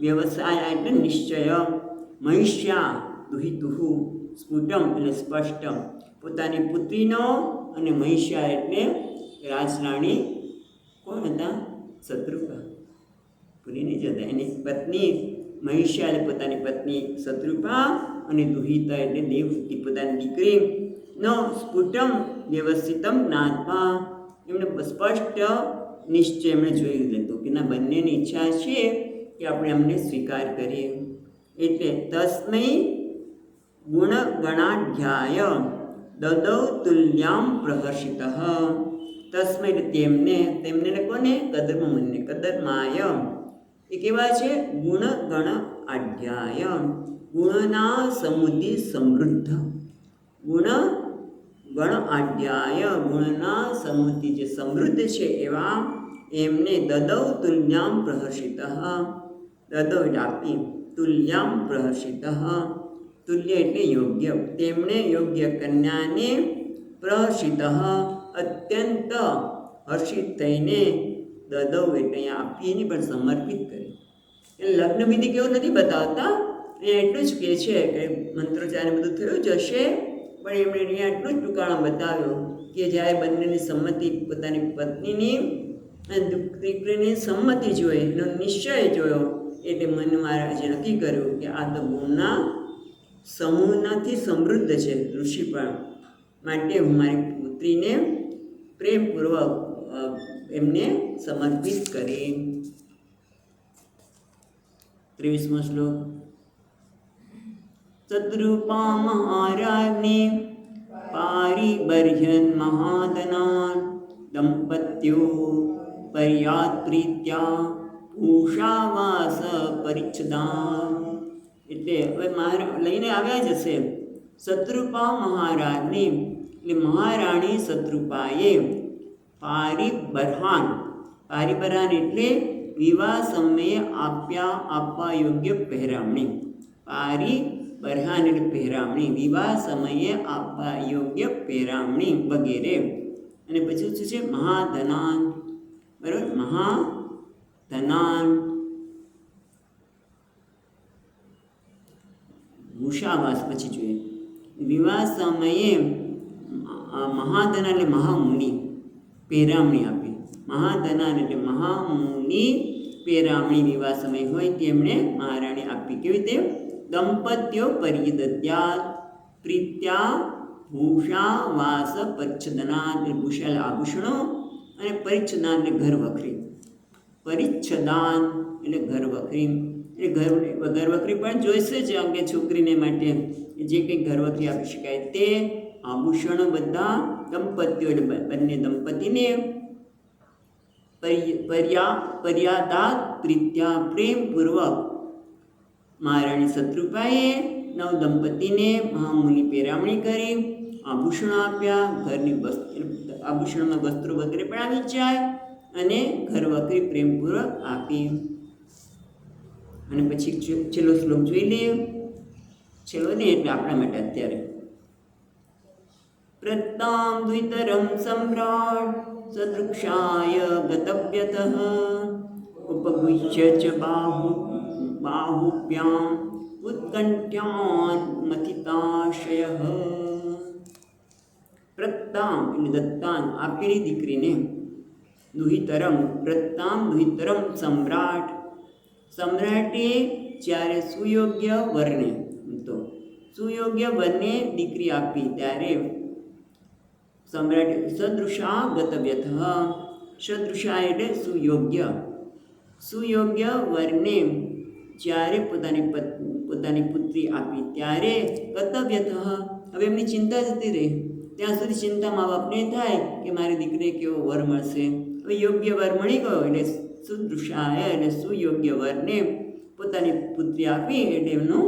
વ્યવસાય એટલે નિશ્ચય. મહિષ્યા દુહિતુહુ, સ્ફુટમ એટલે સ્પષ્ટ, પોતાની પુત્રીનો, અને મહિષ્યા એટલે રાજરાણી કોણ હતા? શત્રુપા, ભૂલી નહીં જતા. એની પત્ની મહિષ્યા એટલે પોતાની પત્ની શત્રુપા, અને દુહિતા એટલે દેવહૂતિ પોતાની દીકરી નો સ્ફુટમ વ્યવસ્થિતમ જ્ઞાત્વા, એમને સ્પષ્ટ નિશ્ચય એમણે જોઈ લીધું કે ના, બંનેની ઈચ્છા છે કે આપણે અમને સ્વીકાર કરીએ. એટલે તસ્મૈ ગુણગણાઢ્યાય દદૌ તુલ્યામ પ્રહર્ષિતઃ. તસ્મૈ એટલે તેમને કોને? કદર્મ મુનિને. કદર્માય એ કેવા છે? ગુણગણ આઢ્યાય, ગુણના સમુદ્ધિ સમૃદ્ધ, ગુણ ગણ આઢ્યાય ગુણના સમુદ્ધિ જે સમૃદ્ધ છે એવા એમને દદૌ તુલ્યામ પ્રહર્ષિતઃ. દદૌ એટલે આપી, તુલ્યામ પ્રહર્ષિતઃ, તુલ્ય એટલે યોગ્ય, તેમણે યોગ્ય કન્યાને પ્રહર્ષિતઃ અત્યંત હર્ષિત થઈને, દદૌ એટલે અહીંયા આપીને પણ સમર્પિત કરી. એટલે લગ્ન વિધિ કેવું નથી બતાવતા, એ એટલું જ કહે છે કે મંત્રોચ્ચાર બધું થયું જશે, પણ એમણે અહીંયા એટલું જ ટૂંકાણું બતાવ્યું કે જ્યારે બંનેની સંમતિ, પોતાની પત્નીની અને દીકરીની સંમતિ જોઈ, એનો નિશ્ચય જોયો, એટલે મનમાં આજે નક્કી કર્યું કે આ તો ગુણના સમૂહનાથી સમૃદ્ધ છે ઋષિ પણ, માટે હું મારી પુત્રીને પ્રેમપૂર્વક એમને સમર્પિત કરી. 23મો શ્લોક. સદ્રૂપા મહારાજ્ઞે પારિબર્હ્યન મહાદનાન દંપત્યો પર્યાત પ્રીત્યા ઉષાવાસ પરિચ્છદાન. એટલે હવે લઈને આવ્યા જ હશે. શત્રુપા મહારાજને એટલે મહારાણી શત્રુપાએ પારિબર્હાન એટલે વિવાહ સમયે આપવા યોગ્ય પહેરામણી. પારિબર્હાન એટલે પહેરામણી, વિવાહ સમયે આપવા યોગ્ય પહેરામણી વગેરે. અને પછી શું છે? મહાધનાન. બરાબર, મહાધનાન. ઉષાવાસ પછી જોઈએ. વિવાહ સમયે મહાધના એટલે મહામુનિ પહેરામણી આપી. મહાધનાન એટલે મહામુનિ પહેરામણી વિવાહ સમય હોય તેમણે મહારાણી આપી. કેવી રીતે? દંપત્યો પરિદત્યાત પ્રીત્યા ભૂષા વાસ પરિચ્છદનાન એટલે ભૂષા આભૂષણો અને પરિચ્છદાન એટલે ઘર વખરી. પરિચ્છદાન એટલે ઘર વખરી. એટલે ઘર વખરી પણ જોઈશે જ કે છોકરીને માટે જે કંઈ ઘર વખરી આપી શકાય તે આભૂષણો બધા દંપતીઓ એટલે બંને દંપતીને પર્યાદાત પ્રીત્યા પ્રેમપૂર્વક મહારાણી શત્રુપાએ નવ દંપતીને મહામુનિ પહેરામણી કરી, આભૂષણો આપ્યા. ઘરની આભૂષણમાં વસ્ત્રો વગેરે પણ આવી જાય અને ઘર વખરી પ્રેમપૂર્વક આપી. અને પછી છેલ્લો શ્લોક જોઈ લઈએ. છેલ્લો નહીં એટલે આપણા માટે અત્યારે. પ્રત્તામ દ્વિતરમ સમ્રાટ સદૃક્ષાય ગતવ્યતઃ ઉપગુહ્ય ચ બાહુભ્યામ ઉત્કંઠ્યાન મથિતાશયઃ. પ્રત્તામ એટલે દત્તાન આપેલી દીકરીને દુહિતરમ દુહિતરમ સમ્રાટ. સમ્રાટે જ્યારે સુયોગ્ય વરને દીકરી આપી ત્યારે સમ્રાટ સદૃશા ગતવ્યતઃ. સદૃશા એટલે સુયોગ્ય વરને જ્યારે પોતાની પુત્રી આપી ત્યારે ગતવ્યતઃ હવે એમની ચિંતા જતી રહી. ત્યાં સુધી ચિંતા મા બાપને થાય કે મારી દીકરીને કેવો વર મળશે. હવે યોગ્ય વર મળી ગયો એટલે સુદૃશાય એટલે સુયોગ્ય વરને પોતાની પુત્રી આપી એટલે એમનું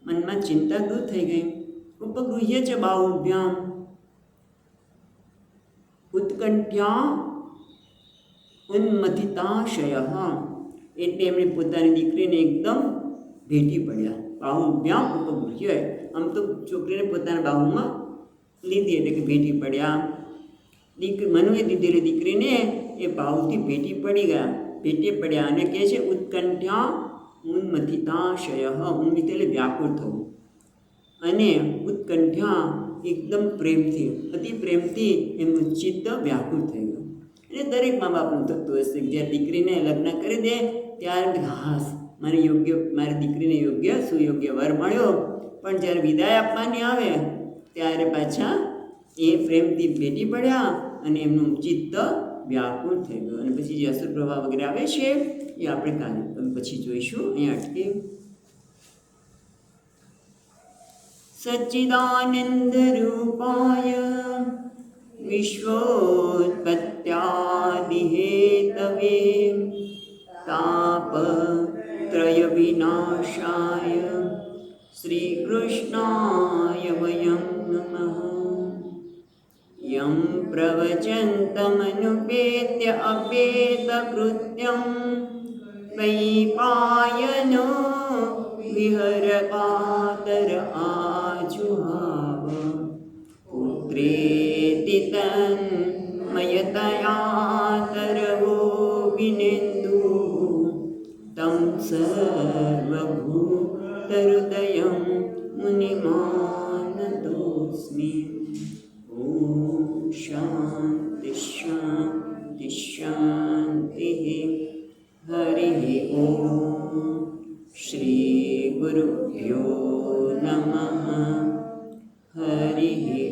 મનમાં ચિંતા દૂર થઈ ગઈ. ઉપગૃહ્ય ચ બાહુભ્યામ ઉત્કંઠ્યા ઉન્મથિતાશય એટલે એમણે પોતાની દીકરીને એકદમ ભેટી પડ્યા. બાહુભ્યામ ઉપગૃહ્ય આમ તો છોકરીને પોતાના બાહુમાં લીધી એટલે કે ભેટી પડ્યા. મનુએ દીધેલી દીકરીને એ બાહુથી ભેટી પડ્યા અને કહે છે ઉત્કંઠ્યા ઉન્મથિતાશય. ઉન્મિત એટલે વ્યાકુળ થવું અને ઉત્કંઠ્યા એકદમ પ્રેમથી અતિ પ્રેમથી એમનું ચિત્ત વ્યાકુળ થઈ ગયું. એટલે દરેક મા બાપનું થતું હશે કે જ્યારે દીકરીને લગ્ન કરી દે ત્યારે હાસ મારી દીકરીને સુયોગ્ય વર મળ્યો, પણ જ્યારે વિદાય આપવાની આવે ત્યારે પાછા એ પ્રેમથી ભેટી પડ્યા અને એમનું ચિત્ત વ્યાકુળ થઈ ગયું. અને પછી જે અસર પ્રભાવ વગેરે આવે છે એ આપણે કાલે પછી જોઈશું. અહીંયા અટકી. સચ્ચિદાનંદ રૂપાય વિશ્વોત્પત્યાદિ હેતવે તાપત્રય વિનાશાય શ્રી કૃષ્ણાય વયં નમઃ. યં પ્રવચन्तમનુપેત્ય અપેતકૃત્યં વૈપાયનો વિહરકાતર આજુહાવ. પુત્રેતિ તન્મયતયા વિનેન્દુ तं सर्वभूतहृदयं मुनिमानतोऽस्मि. शांति शांति शांति. हरि ओम. श्री गुरुभ्यो નમઃ. હરિ